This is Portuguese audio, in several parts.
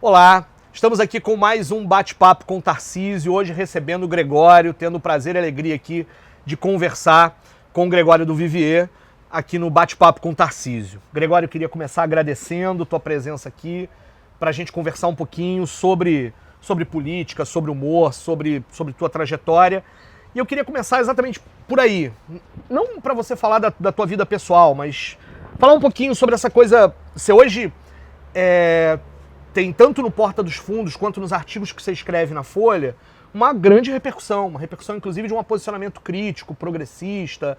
Olá, estamos aqui com mais um bate-papo com o Tarcísio, hoje recebendo o Gregório, tendo o prazer e a alegria aqui de conversar com o Gregório do Vivier, aqui no bate-papo com o Tarcísio. Gregório, eu queria começar agradecendo tua presença aqui, para a gente conversar um pouquinho sobre política, sobre humor, sobre tua trajetória. E eu queria começar exatamente por aí, não para você falar da tua vida pessoal, mas falar um pouquinho sobre essa coisa. Você hoje tem, tanto no Porta dos Fundos quanto nos artigos que você escreve na Folha, uma grande repercussão, uma repercussão inclusive de um posicionamento crítico, progressista.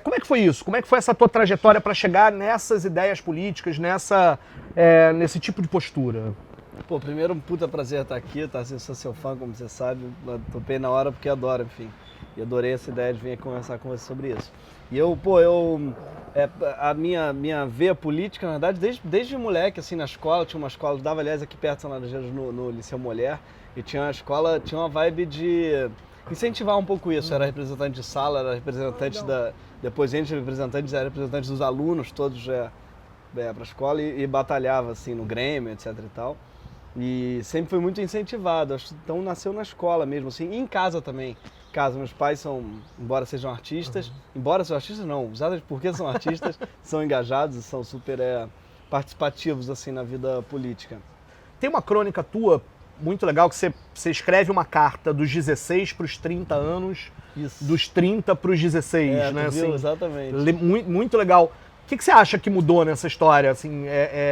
Como é que foi isso? Como é que foi essa tua trajetória para chegar nessas ideias políticas, nesse tipo de postura? Pô, primeiro um puta prazer estar aqui, tá? Eu sou seu fã, como você sabe, topei na hora porque adoro, enfim. E adorei essa ideia de vir conversar com você sobre isso. E a minha veia política, na verdade, desde moleque, assim, na escola, tinha uma escola, eu dava, aliás, aqui perto de São Laranjeiras, no Liceu Molière, e tinha uma vibe de incentivar um pouco isso. Era representante de sala, era representante depois entre representantes, era representante dos alunos, todos para a escola, e batalhava, assim, no Grêmio, etc e tal. E sempre foi muito incentivado, então nasceu na escola mesmo, assim, e em casa também. Meus pais são, embora sejam artistas, usados porque são artistas, são engajados e são super participativos, assim, na vida política. Tem uma crônica tua muito legal que você escreve uma carta dos 16 para os 30 anos, Isso. dos 30 para os 16, né? Viu? Assim, Exatamente. muito legal. O que você acha que mudou nessa história? Assim,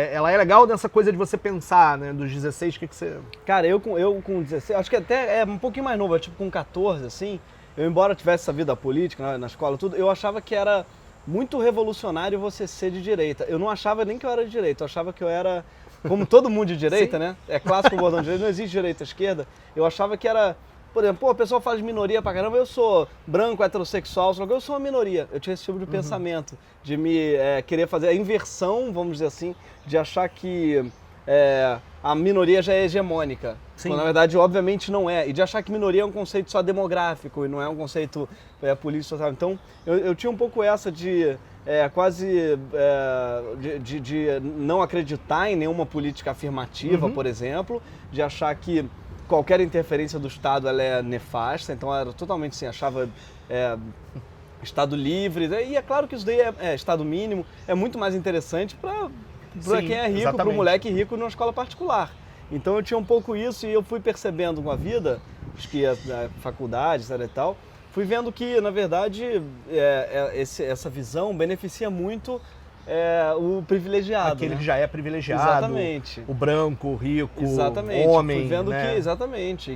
ela é legal nessa coisa de você pensar, né? Dos 16, o que você... Cara, eu com 16, acho que até é um pouquinho mais novo, tipo com 14, assim, embora tivesse essa vida política na escola, tudo, eu achava que era muito revolucionário você ser de direita. Eu não achava nem que eu era de direita, eu achava que eu era, como todo mundo de direita, né? É clássico o bordão de direita, não existe direita e esquerda. Eu achava que era... Por exemplo, o pessoal fala de minoria pra caramba, eu sou branco, heterossexual, eu sou uma minoria. Eu tinha esse tipo de pensamento, de me querer fazer a inversão, vamos dizer assim, de achar que a minoria já é hegemônica. Sim. Quando, na verdade, obviamente não é. E de achar que minoria é um conceito só demográfico e não é um conceito político, social. Então, eu tinha um pouco essa de de não acreditar em nenhuma política afirmativa, por exemplo, de achar que qualquer interferência do Estado ela é nefasta, então era totalmente assim, achava Estado livre, e é claro que isso daí é Estado mínimo, é muito mais interessante para quem é rico, para o moleque rico numa escola particular. Então eu tinha um pouco isso e eu fui percebendo com a vida, acho que a faculdade e tal, fui vendo que, na verdade, essa visão beneficia muito o privilegiado. Aquele, né, que já é privilegiado. Exatamente. O branco, o rico, exatamente. O homem. Fui vendo, né?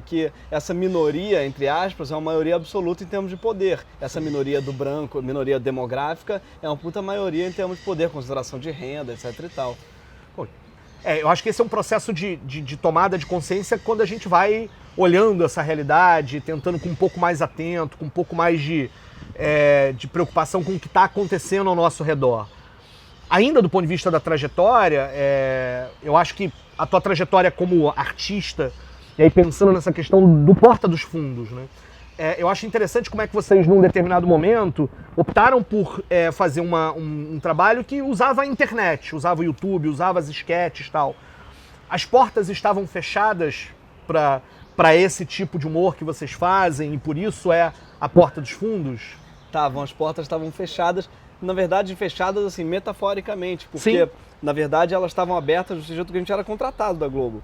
que essa minoria, entre aspas, é uma maioria absoluta em termos de poder. Essa minoria do branco, minoria demográfica, é uma puta maioria em termos de poder, consideração de renda, etc e tal. Eu acho que esse é um processo de tomada de consciência quando a gente vai olhando essa realidade, tentando com um pouco mais atento, com um pouco mais de preocupação com o que está acontecendo ao nosso redor. Ainda do ponto de vista da trajetória, eu acho que a tua trajetória como artista, e aí pensando nessa questão do Porta dos Fundos, né? Eu acho interessante como é que vocês, num determinado momento, optaram por fazer um trabalho que usava a internet, usava o YouTube, usava as esquetes e tal. As portas estavam fechadas para esse tipo de humor que vocês fazem e por isso é a Porta dos Fundos? As portas estavam fechadas, na verdade fechadas assim, metaforicamente, porque Sim. Na verdade elas estavam abertas do jeito que a gente era contratado da Globo.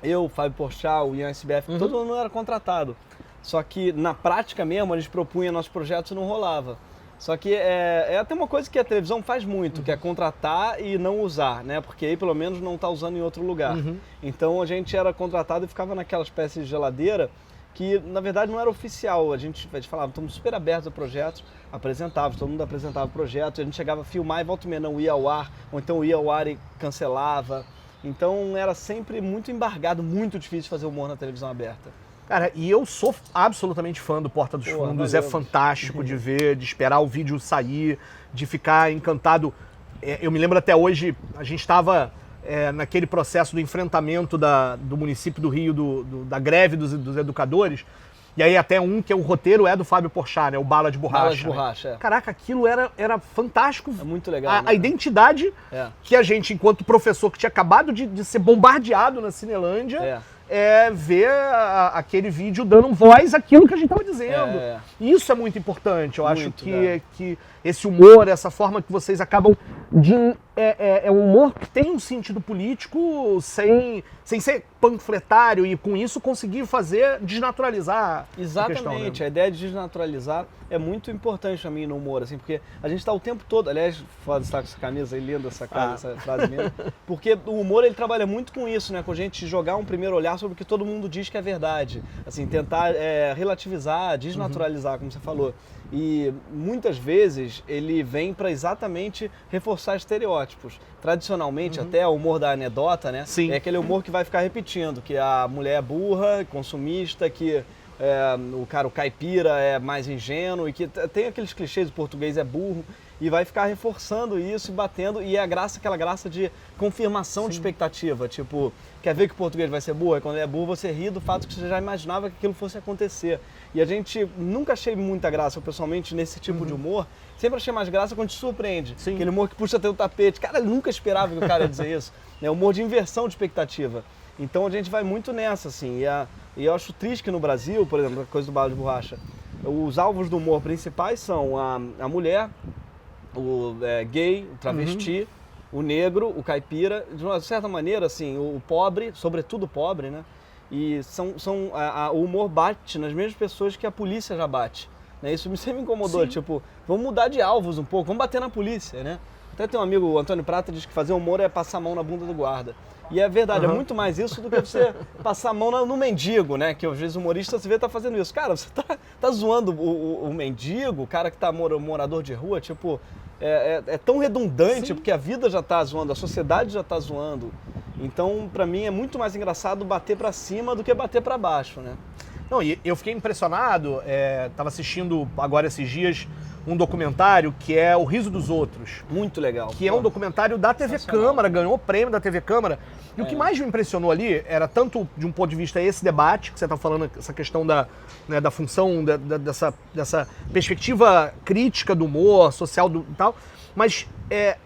Eu, Fábio Porchat, o Ian SBF, todo mundo era contratado. Só que na prática mesmo, a gente propunha nossos projetos e não rolava. Só que é até uma coisa que a televisão faz muito, que é contratar e não usar, né? Porque aí pelo menos não está usando em outro lugar. Então a gente era contratado e ficava naquela espécie de geladeira que na verdade não era oficial. A gente falava, estamos super abertos a projetos, apresentava, todo mundo apresentava projetos, a gente chegava a filmar e volta e meia não ia ao ar, ou então ia ao ar e cancelava. Então era sempre muito embargado, muito difícil fazer humor na televisão aberta. Cara, e eu sou absolutamente fã do Porta dos Fundos, é fantástico de ver, de esperar o vídeo sair, de ficar encantado. Eu me lembro até hoje, a gente estava naquele processo do enfrentamento do município do Rio, da greve dos educadores, E aí até um que o roteiro é do Fábio Porchat, né? O Bala de Borracha. Bala de Borracha, né? Caraca, aquilo era fantástico. É muito legal. A identidade que a gente, enquanto professor que tinha acabado de ser bombardeado na Cinelândia, ver aquele vídeo dando voz àquilo que a gente estava dizendo. Isso é muito importante. Eu acho que esse humor, essa forma que vocês acabam de... É um humor que tem um sentido político sem ser panfletário e com isso conseguir desnaturalizar Exatamente, a questão, né? A ideia de desnaturalizar é muito importante pra mim no humor, assim, porque a gente tá o tempo todo, aliás, foda estar com essa camisa aí, linda essa frase linda, porque o humor ele trabalha muito com isso, né, com a gente jogar um primeiro olhar sobre o que todo mundo diz que é verdade, assim, tentar relativizar, desnaturalizar, como você falou. E muitas vezes ele vem para exatamente reforçar estereótipos. Tradicionalmente, até o humor da anedota, né? Sim. É aquele humor que vai ficar repetindo, que a mulher é burra, consumista, que o caipira é mais ingênuo e que tem aqueles clichês, o português é burro, e vai ficar reforçando isso e batendo, e é aquela graça de confirmação de expectativa, tipo, quer ver que o português vai ser burro? Quando ele é burro, você ri do fato que você já imaginava que aquilo fosse acontecer. E a gente nunca achei muita graça, eu pessoalmente, nesse tipo de humor, sempre achei mais graça quando te surpreende. Sim. Aquele humor que puxa até o tapete, cara, eu nunca esperava que o cara ia dizer isso. É humor de inversão de expectativa. Então a gente vai muito nessa, assim, e eu acho triste que no Brasil, por exemplo, a coisa do Bala de Borracha, os alvos do humor principais são a mulher, o gay, o travesti, o negro, o caipira, de uma certa maneira, assim, o pobre, sobretudo o pobre, né? E o humor bate nas mesmas pessoas que a polícia já bate, né? Isso sempre me incomodou, Sim. tipo, vamos mudar de alvos um pouco, vamos bater na polícia, né? Até tem um amigo, o Antônio Prata, diz que fazer humor é passar a mão na bunda do guarda. E é verdade, é muito mais isso do que você passar a mão no mendigo, né? Que às vezes o humorista se vê tá fazendo isso. Cara, você tá zoando o mendigo, o cara que tá morador de rua, tipo, é tão redundante, porque a vida já tá zoando, a sociedade já tá zoando. Então, pra mim, é muito mais engraçado bater pra cima do que bater pra baixo, né? Não, e eu fiquei impressionado, tava assistindo agora esses dias um documentário que é O Riso dos Outros. Muito legal. Que é um documentário da TV Câmara, ganhou o prêmio da TV Câmara. E o que mais me impressionou ali era tanto de um ponto de vista esse debate, que você está falando, essa questão da função, dessa perspectiva crítica do humor, social e tal, mas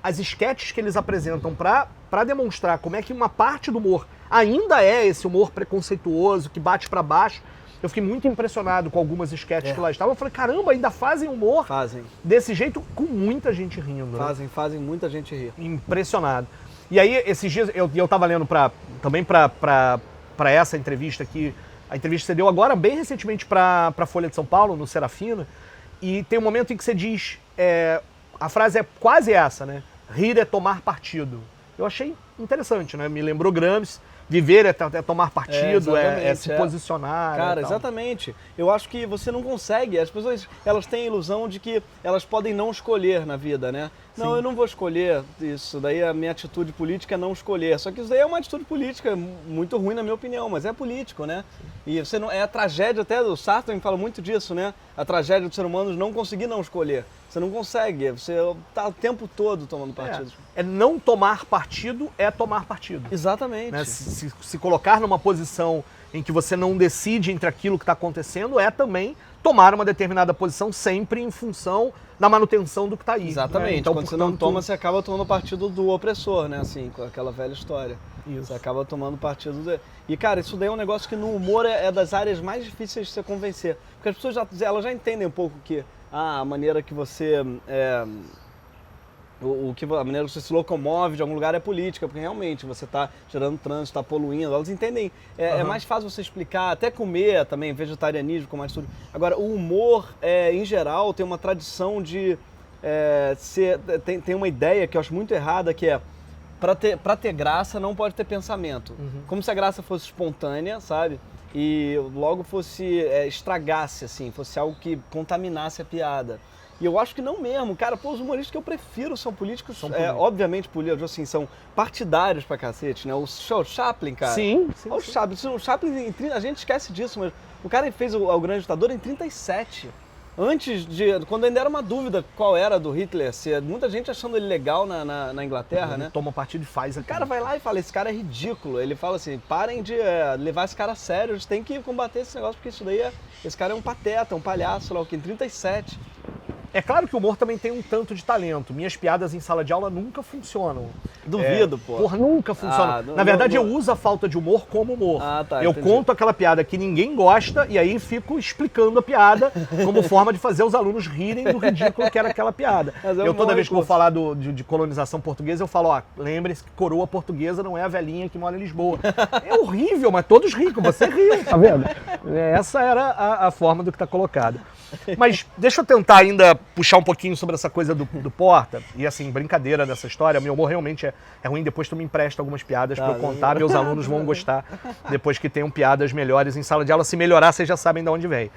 as esquetes que eles apresentam para demonstrar como é que uma parte do humor ainda é esse humor preconceituoso, que bate para baixo. Eu fiquei muito impressionado com algumas esquetes que lá estavam. Eu falei, caramba, ainda fazem humor desse jeito com muita gente rindo. Fazem muita gente rir. Impressionado. E aí, esses dias, eu tava lendo também para essa entrevista aqui, a entrevista que você deu agora, bem recentemente para a Folha de São Paulo, no Serafina, e tem um momento em que você diz, a frase é quase essa, né? Rir é tomar partido. Eu achei interessante, né? Me lembrou Gramsci. Viver é tomar partido, é se posicionar. Cara, exatamente. Eu acho que você não consegue. As pessoas, elas têm a ilusão de que elas podem não escolher na vida, né? Sim. Não, eu não vou escolher isso. Daí a minha atitude política é não escolher. Só que isso daí é uma atitude política muito ruim, na minha opinião, mas é político, né? Sim. E você não, a tragédia, até do Sartre me fala muito disso, né? A tragédia do ser humano de não conseguir não escolher. Você não consegue, você tá o tempo todo tomando partido. Não tomar partido é tomar partido. Exatamente. Né? Se colocar numa posição em que você não decide entre aquilo que está acontecendo é também tomar uma determinada posição sempre em função da manutenção do que está aí. Exatamente. Né? Então, quando você não toma, você acaba tomando partido do opressor, né? Assim, com aquela velha história. Isso. Você acaba tomando partido E, cara, isso daí é um negócio que no humor é das áreas mais difíceis de você convencer. Porque as pessoas elas já entendem um pouco que a maneira que você... a maneira que você se locomove de algum lugar é política, porque realmente você está gerando trânsito, está poluindo, elas entendem. É mais fácil você explicar, até comer também, vegetarianismo, como mais tudo. Agora, o humor, em geral, tem uma tradição de tem uma ideia que eu acho muito errada, que é para ter graça não pode ter pensamento. Como se a graça fosse espontânea, sabe? E logo fosse, estragasse, assim, fosse algo que contaminasse a piada. E eu acho que não mesmo, cara, os humoristas que eu prefiro são políticos, obviamente políticos, assim, são partidários pra cacete, né? O Chaplin, cara. Sim. O Chaplin, a gente esquece disso, mas o cara fez o Grande Ditador em 37. antes quando ainda era uma dúvida qual era do Hitler, muita gente achando ele legal na Inglaterra, né? Toma partido e faz. O cara vai lá e fala, esse cara é ridículo. Ele fala assim, parem de levar esse cara a sério, eles têm que combater esse negócio, porque esse cara é um pateta, um palhaço, sei lá o que, em 37. É claro que o humor também tem um tanto de talento. Minhas piadas em sala de aula nunca funcionam. Duvido, pô. Porra, nunca funciona. Na verdade, eu uso a falta de humor como humor. Tá, eu entendi. conto aquela piada que ninguém gosta e aí fico explicando a piada como forma de fazer os alunos rirem do ridículo que era aquela piada. Eu toda vez que vou falar de colonização portuguesa, eu falo, lembre-se que coroa portuguesa não é a velhinha que mora em Lisboa. É horrível, mas todos ricam, você riu, tá vendo? Essa era a forma do que está colocado. Mas deixa eu tentar ainda puxar um pouquinho sobre essa coisa do Porta. E assim, brincadeira dessa história, meu humor realmente é ruim. Depois tu me empresta algumas piadas pra eu contar. Meus alunos vão gostar depois que tenham piadas melhores em sala de aula. Se melhorar, vocês já sabem de onde vem.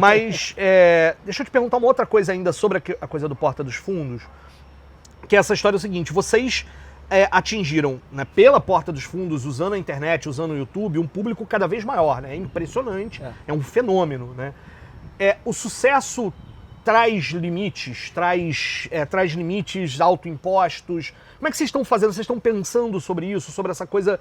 Mas deixa eu te perguntar uma outra coisa ainda sobre a coisa do Porta dos Fundos. Que essa história é o seguinte, vocês atingiram, né, pela Porta dos Fundos, usando a internet, usando o YouTube, um público cada vez maior, né? É impressionante, é um fenômeno, né? O sucesso traz limites, traz limites autoimpostos. Como é que vocês estão fazendo? Vocês estão pensando sobre isso, sobre essa coisa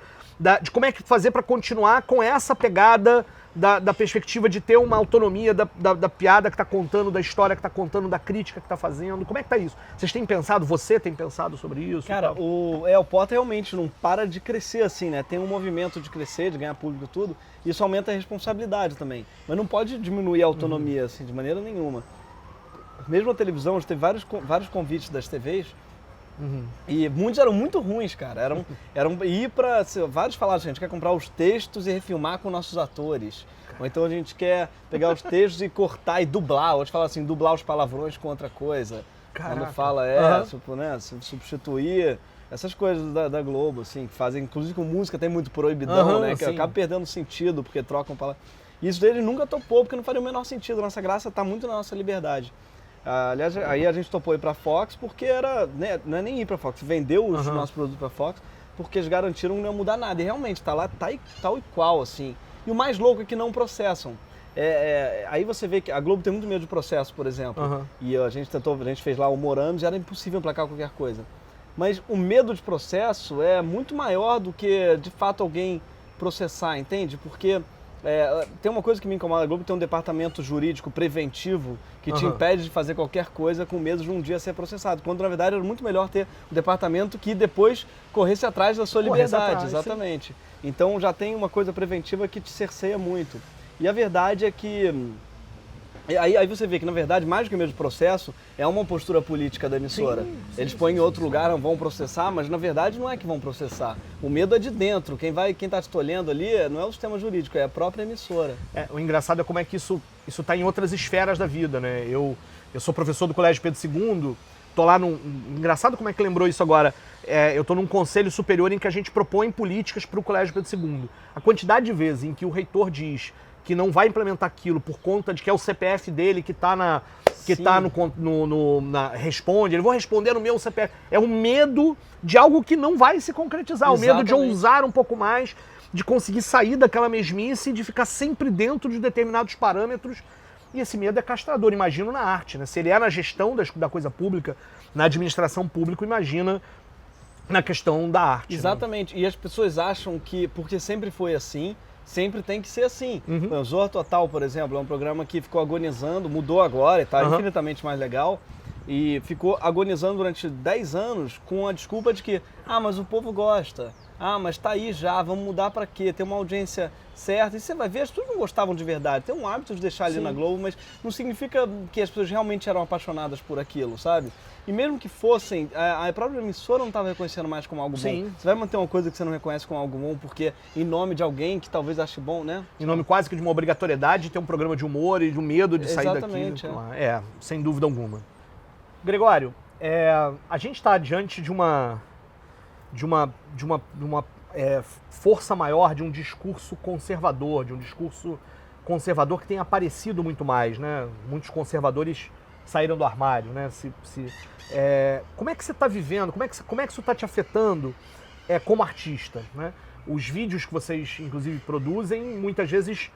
de como é que fazer para continuar com essa pegada da perspectiva de ter uma autonomia da piada que está contando, da história que está contando, da crítica que está fazendo? Como é que tá isso? Vocês têm pensado, você tem pensado sobre isso? Cara, o Porta realmente não para de crescer assim, né? Tem um movimento de crescer, de ganhar público e tudo. Isso aumenta a responsabilidade também. Mas não pode diminuir a autonomia, assim, de maneira nenhuma. Mesmo a televisão, a gente teve vários convites das TVs, e muitos eram muito ruins, cara. Eram ir pra... vários falaram assim, a gente quer comprar os textos e refilmar com nossos atores. Ou então a gente quer pegar os textos e cortar e dublar. Outros falam assim, dublar os palavrões com outra coisa. Caraca. Quando fala, substituir... Essas coisas da Globo, assim, que fazem, inclusive com música, tem muito proibidão, né? Que acaba perdendo sentido, porque trocam palavras. Isso dele nunca topou, porque não faria o menor sentido. Nossa graça está muito na nossa liberdade. Aliás, aí a gente topou ir pra Fox, porque não é nem ir pra Fox, vendeu os nossos produtos pra Fox, porque eles garantiram que não ia mudar nada. E realmente, tá lá tal e qual, assim. E o mais louco é que não processam. Aí você vê que a Globo tem muito medo de processo, por exemplo. E a gente fez lá o Moramos e era impossível emplacar qualquer coisa. Mas o medo de processo é muito maior do que, de fato, alguém processar, entende? Porque tem uma coisa que me incomoda, a Globo tem um departamento jurídico preventivo que te impede de fazer qualquer coisa com medo de um dia ser processado. Quando, na verdade, era muito melhor ter um departamento que depois corresse atrás da sua liberdade. Exatamente. Sim. Então já tem uma coisa preventiva que te cerceia muito. E a verdade é que... Aí você vê que, na verdade, mais do que medo de processo, é uma postura política da emissora. Eles põem em outro lugar, não vão processar, mas, na verdade, não é que vão processar. O medo é de dentro. Quem está te tolhendo ali não é o sistema jurídico, é a própria emissora. O engraçado é como é que isso está em outras esferas da vida, né? Eu sou professor do Colégio Pedro II, tô lá engraçado como é que lembrou isso agora. Eu estou num conselho superior em que a gente propõe políticas para o Colégio Pedro II. A quantidade de vezes em que o reitor diz que não vai implementar aquilo por conta de que é o CPF dele que está responde, ele vou responder no meu CPF. É o medo de algo que não vai se concretizar, o medo de ousar um pouco mais, de conseguir sair daquela mesmice, de ficar sempre dentro de determinados parâmetros. E esse medo é castrador, imagino na arte, né? Se ele é na gestão da coisa pública, na administração pública, imagina na questão da arte. Exatamente, né? E as pessoas acham que, porque sempre foi assim, sempre tem que ser assim. O Zorra Total, por exemplo, é um programa que ficou agonizando, mudou agora e está infinitamente mais legal, e ficou agonizando durante 10 anos com a desculpa de que, mas o povo gosta, mas tá aí já, vamos mudar para quê? Tem uma audiência certa, e você vai ver, as pessoas não gostavam de verdade, tem um hábito de deixar ali na Globo, mas não significa que as pessoas realmente eram apaixonadas por aquilo, sabe? E mesmo que fossem, a própria emissora não estava reconhecendo mais como algo bom. Você vai manter uma coisa que você não reconhece como algo bom, porque em nome de alguém que talvez ache bom, né? Em nome quase que de uma obrigatoriedade de ter um programa de humor e de um medo de sair daqui. Exatamente. Sem dúvida alguma. Gregório, a gente está diante de uma força maior, de um discurso conservador, que tem aparecido muito mais, né? Muitos conservadores saíram do armário, né? Como é que você está vivendo? Como é que isso está te afetando como artista, né? Os vídeos que vocês, inclusive, produzem, muitas vezes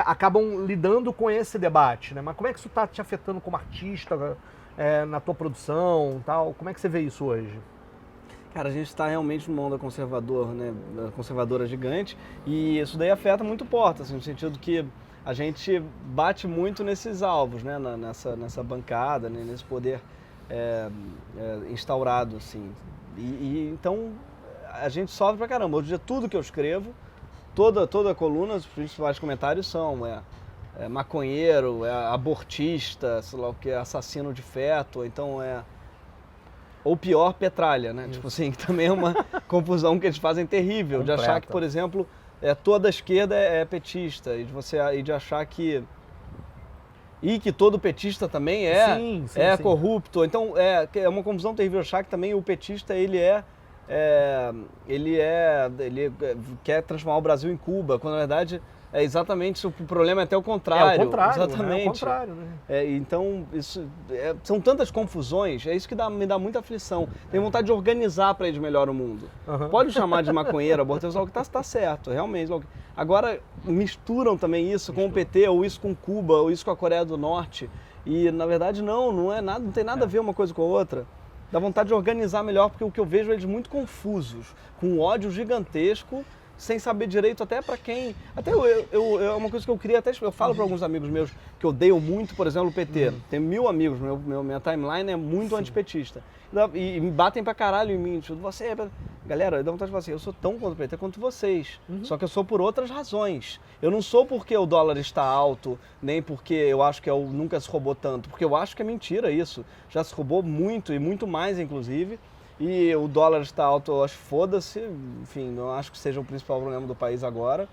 acabam lidando com esse debate, né? Mas como é que isso está te afetando como artista, na tua produção e tal? Como é que você vê isso hoje? Cara, a gente está realmente numa onda conservadora gigante, e isso daí afeta muito Porta, assim, no sentido que a gente bate muito nesses alvos, né? Nessa bancada, né? Nesse poder instaurado, assim. Então a gente sofre pra caramba. Hoje em dia tudo que eu escrevo, toda a coluna, os principais comentários são maconheiro, abortista, sei lá o que, assassino de feto, então ou pior, petralha, né? Tipo assim, que também é uma confusão que eles fazem terrível, Completa. de achar que, por exemplo, toda a esquerda é petista, e de achar que todo petista também Sim. corrupto. Então é uma confusão terrível achar que também o petista ele quer transformar o Brasil em Cuba, quando na verdade é exatamente isso. O problema é até o contrário. É o contrário, exatamente. É o contrário, né? Então, são tantas confusões, é isso que me dá muita aflição. Tenho vontade de organizar para eles melhor o mundo. Uhum. Pode chamar de maconheiro, aborteiro, o que tá certo, realmente. Agora, misturam também isso com o PT, ou isso com Cuba, ou isso com a Coreia do Norte. E, na verdade, não é nada, não tem nada a ver uma coisa com a outra. Dá vontade de organizar melhor, porque o que eu vejo é eles muito confusos, com um ódio gigantesco, sem saber direito até para quem... Até é uma coisa que eu queria, eu falo para alguns amigos meus que odeiam muito, por exemplo, o PT. Tem 1000 amigos, minha timeline é muito antipetista. E me batem pra caralho em mim. Tipo, galera, eu dou vontade de falar assim, eu sou tão contra o PT quanto vocês. Só que eu sou por outras razões. Eu não sou porque o dólar está alto, nem porque eu acho que nunca se roubou tanto. Porque eu acho que é mentira isso. Já se roubou muito, e muito mais, inclusive. E o dólar está alto, eu acho, foda-se, enfim, não acho que seja o principal problema do país agora.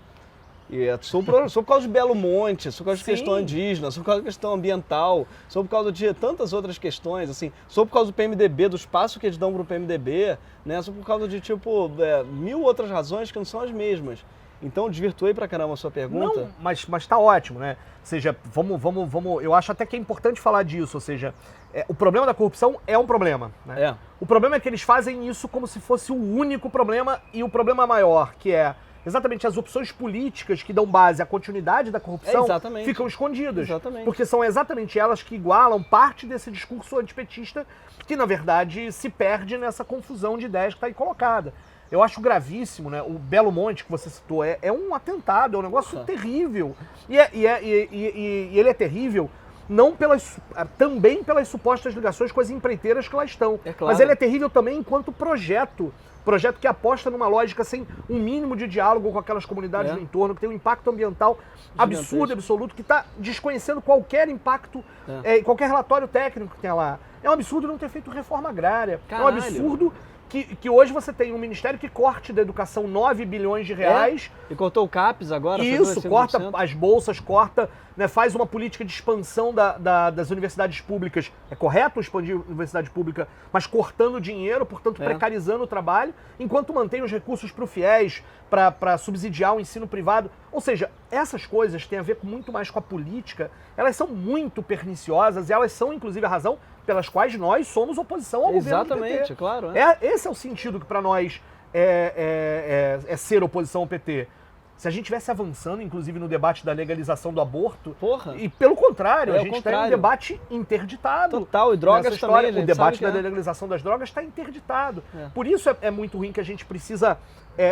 E sou por causa de Belo Monte, sou por causa de questão indígena, sou por causa de questão ambiental, sou por causa de tantas outras questões, assim, sou por causa do PMDB, do espaço que eles dão pro PMDB, né, sou por causa de, 1000 outras razões que não são as mesmas. Então, desvirtuei pra caramba a sua pergunta. Não, mas tá ótimo, né? Ou seja, vamos, eu acho até que é importante falar disso, ou seja, o problema da corrupção é um problema, né? O problema é que eles fazem isso como se fosse o único problema e o problema maior, que é exatamente as opções políticas que dão base à continuidade da corrupção ficam escondidas. Exatamente. Porque são exatamente elas que igualam parte desse discurso antipetista que, na verdade, se perde nessa confusão de ideias que está aí colocada. Eu acho gravíssimo, né? O Belo Monte que você citou é um atentado, é um negócio terrível. E ele é terrível não também pelas supostas ligações com as empreiteiras que lá estão. Mas ele é terrível também enquanto projeto que aposta numa lógica sem um mínimo de diálogo com aquelas comunidades do entorno, que tem um impacto ambiental absurdo, absoluto, que está desconhecendo qualquer impacto, qualquer relatório técnico que tem lá. É um absurdo não ter feito reforma agrária. Caralho. É um absurdo que hoje você tem um ministério que corte da educação 9 bilhões de reais. E cortou o CAPES agora? Isso, corta as bolsas, né, faz uma política de expansão das universidades públicas. É correto expandir a universidade pública, mas cortando dinheiro, portanto precarizando o trabalho, enquanto mantém os recursos para o FIES, para subsidiar o ensino privado. Ou seja, essas coisas têm a ver muito mais com a política, elas são muito perniciosas e elas são, inclusive, a razão pelas quais nós somos oposição ao governo do PT. Exatamente, claro. Esse é o sentido que para nós é ser oposição ao PT. Se a gente estivesse avançando, inclusive, no debate da legalização do aborto, e pelo contrário, a gente tem um debate interditado. Total, e drogas também. O debate da legalização das drogas está interditado. Por isso é muito ruim que a gente precisa,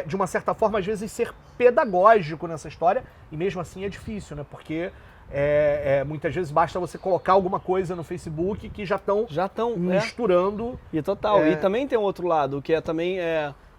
de uma certa forma, às vezes, ser pedagógico nessa história, e mesmo assim é difícil, né? Porque muitas vezes basta você colocar alguma coisa no Facebook que já estão misturando. E total. E também tem um outro lado, que também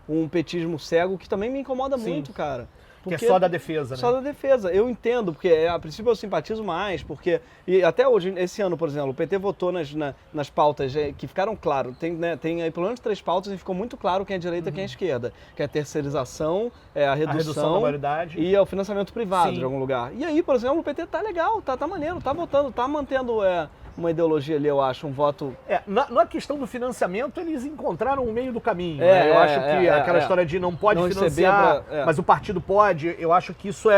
um petismo cego, que também me incomoda muito, cara. Porque é só da defesa, né? Só da defesa. Eu entendo, porque a princípio eu simpatizo mais, porque... E até hoje, esse ano, por exemplo, o PT votou nas pautas que ficaram claras. Tem aí pelo menos 3 pautas e ficou muito claro quem é direita e quem é esquerda. Que é a terceirização, a redução da maioridade e o financiamento privado de algum lugar. E aí, por exemplo, o PT tá legal, tá maneiro, tá votando, tá mantendo uma ideologia ali, eu acho, um voto... Na questão do financiamento, eles encontraram o meio do caminho. Né? Eu acho que aquela história de não pode financiar, mas o partido pode, eu acho que isso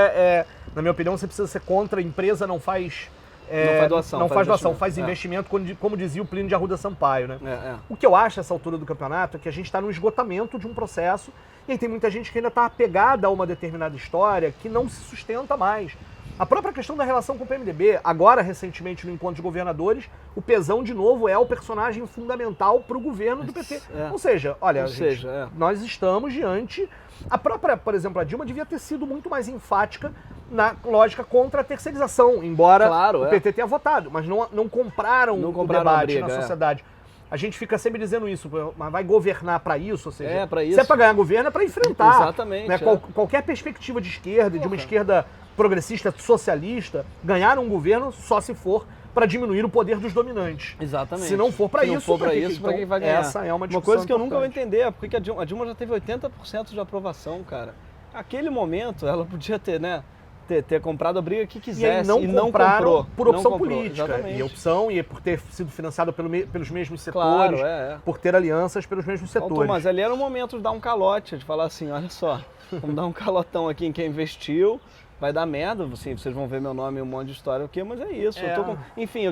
na minha opinião, você precisa ser contra, a empresa não faz... não faz doação. Não faz doação, faz investimento, como dizia o Plínio de Arruda Sampaio, né? O que eu acho, nessa altura do campeonato, é que a gente está no esgotamento de um processo, e aí tem muita gente que ainda está apegada a uma determinada história que não se sustenta mais. A própria questão da relação com o PMDB, agora recentemente no encontro de governadores, o Pezão de novo é o personagem fundamental para o governo do PT. Ou seja, olha, nós estamos diante... A própria, por exemplo, a Dilma devia ter sido muito mais enfática na lógica contra a terceirização, embora o PT tenha votado, mas não compraram o debate na sociedade. A gente fica sempre dizendo isso, mas vai governar para isso? Ou seja, se é para ganhar governo, é para enfrentar. Exatamente. Né? Qualquer perspectiva de esquerda, de uma esquerda progressista, socialista, ganhar um governo só se for para diminuir o poder dos dominantes. Exatamente. Se não for para isso, para quem vai ganhar? Essa é uma discussão Uma coisa que eu nunca vou importante. entender é porque a Dilma já teve 80% de aprovação, cara. Naquele momento, ela podia ter, né? Ter comprado a briga que quisesse e não comprou por opção política. Exatamente. E por ter sido financiado pelos mesmos setores, por ter alianças pelos mesmos setores. Mas ali era o momento de dar um calote, de falar assim, olha só, vamos dar um calotão aqui em quem investiu, vai dar merda, assim, vocês vão ver meu nome e um monte de história, mas é isso. Enfim,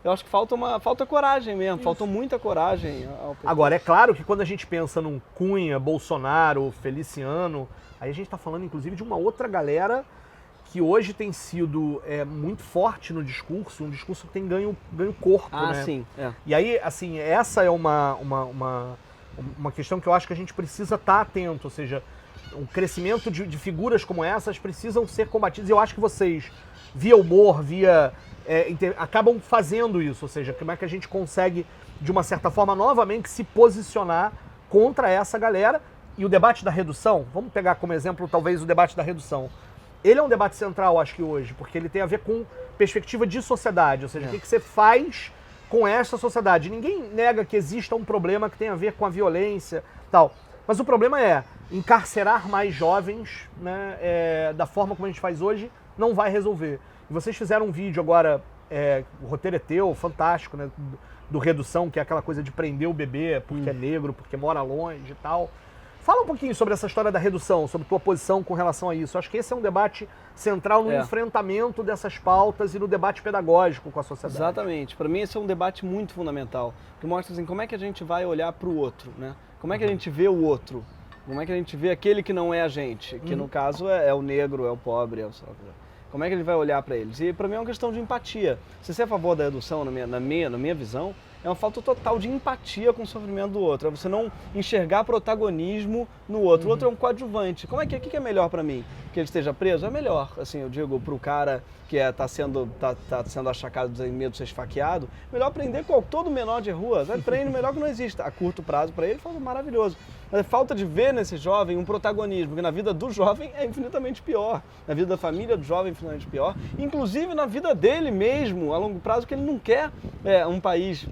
eu acho que falta coragem mesmo, faltou muita coragem ao PT. Agora, é claro que quando a gente pensa num Cunha, Bolsonaro, Feliciano, aí a gente está falando inclusive de uma outra galera que hoje tem sido muito forte no discurso, um discurso que tem ganho corpo, né? Sim. E aí, assim, essa é uma questão que eu acho que a gente precisa estar atento, ou seja, o crescimento de figuras como essas precisam ser combatidas. E eu acho que vocês, via humor, acabam fazendo isso, ou seja, como é que a gente consegue, de uma certa forma, novamente se posicionar contra essa galera. E o debate da redução, vamos pegar como exemplo talvez o debate da redução. Ele é um debate central, acho que hoje, porque ele tem a ver com perspectiva de sociedade, ou seja, o que você faz com essa sociedade. Ninguém nega que exista um problema que tem a ver com a violência e tal, mas o problema é encarcerar mais jovens, né, da forma como a gente faz hoje, não vai resolver. E vocês fizeram um vídeo agora, o roteiro é teu, fantástico, né, do Redução, que é aquela coisa de prender o bebê porque é negro, porque mora longe e tal. Fala um pouquinho sobre essa história da redução, sobre tua posição com relação a isso. Eu acho que esse é um debate central no enfrentamento dessas pautas e no debate pedagógico com a sociedade. Exatamente. Para mim esse é um debate muito fundamental, que mostra assim, como é que a gente vai olhar para o outro, né? Como é que a gente vê o outro? Como é que a gente vê aquele que não é a gente? Que no caso é o negro, é o pobre, como é que ele vai olhar para eles? E para mim é uma questão de empatia. Se você é a favor da redução, na minha visão, é uma falta total de empatia com o sofrimento do outro. É você não enxergar protagonismo no outro. O outro é um coadjuvante. O que é melhor para mim? Que ele esteja preso? É melhor. Assim, eu digo pro cara que tá sendo achacado de medo de ser esfaqueado, melhor prender todo menor de rua. Prende melhor que não existe. A curto prazo para ele foi maravilhoso. Mas é falta de ver nesse jovem um protagonismo, porque na vida do jovem é infinitamente pior. Na vida da família do jovem é infinitamente pior. Inclusive na vida dele mesmo, a longo prazo, que ele não quer um país...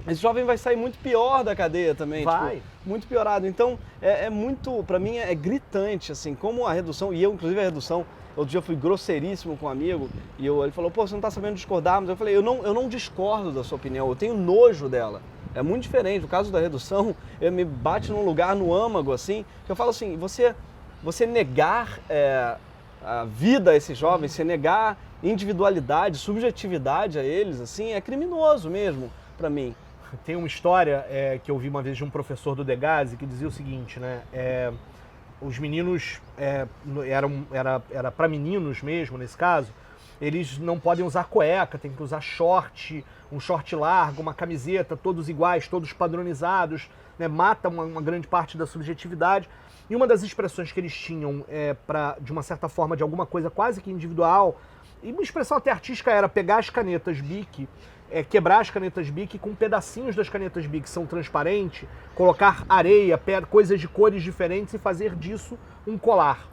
Esse jovem vai sair muito pior da cadeia também, vai. Muito piorado. Então, muito, pra mim, é gritante, assim, como a redução, e eu, inclusive, a redução, outro dia eu fui grosseiríssimo com um amigo, e ele falou, pô, você não tá sabendo discordar, mas eu falei, eu não discordo da sua opinião, eu tenho nojo dela. É muito diferente. No caso da redução, me bate num lugar no âmago, assim, que eu falo assim, você negar a vida a esses jovens, você negar individualidade, subjetividade a eles, assim, é criminoso mesmo, pra mim. Tem uma história que eu vi uma vez de um professor do Degazi que dizia o seguinte, né? Os meninos, era para meninos mesmo, nesse caso, eles não podem usar cueca, tem que usar short, um short largo, uma camiseta, todos iguais, todos padronizados, né? Mata uma grande parte da subjetividade. E uma das expressões que eles tinham, de uma certa forma, de alguma coisa quase que individual, e uma expressão até artística era pegar as canetas Bic, quebrar as canetas Bic com pedacinhos das canetas Bic que são transparentes, colocar areia, pedra, coisas de cores diferentes e fazer disso um colar.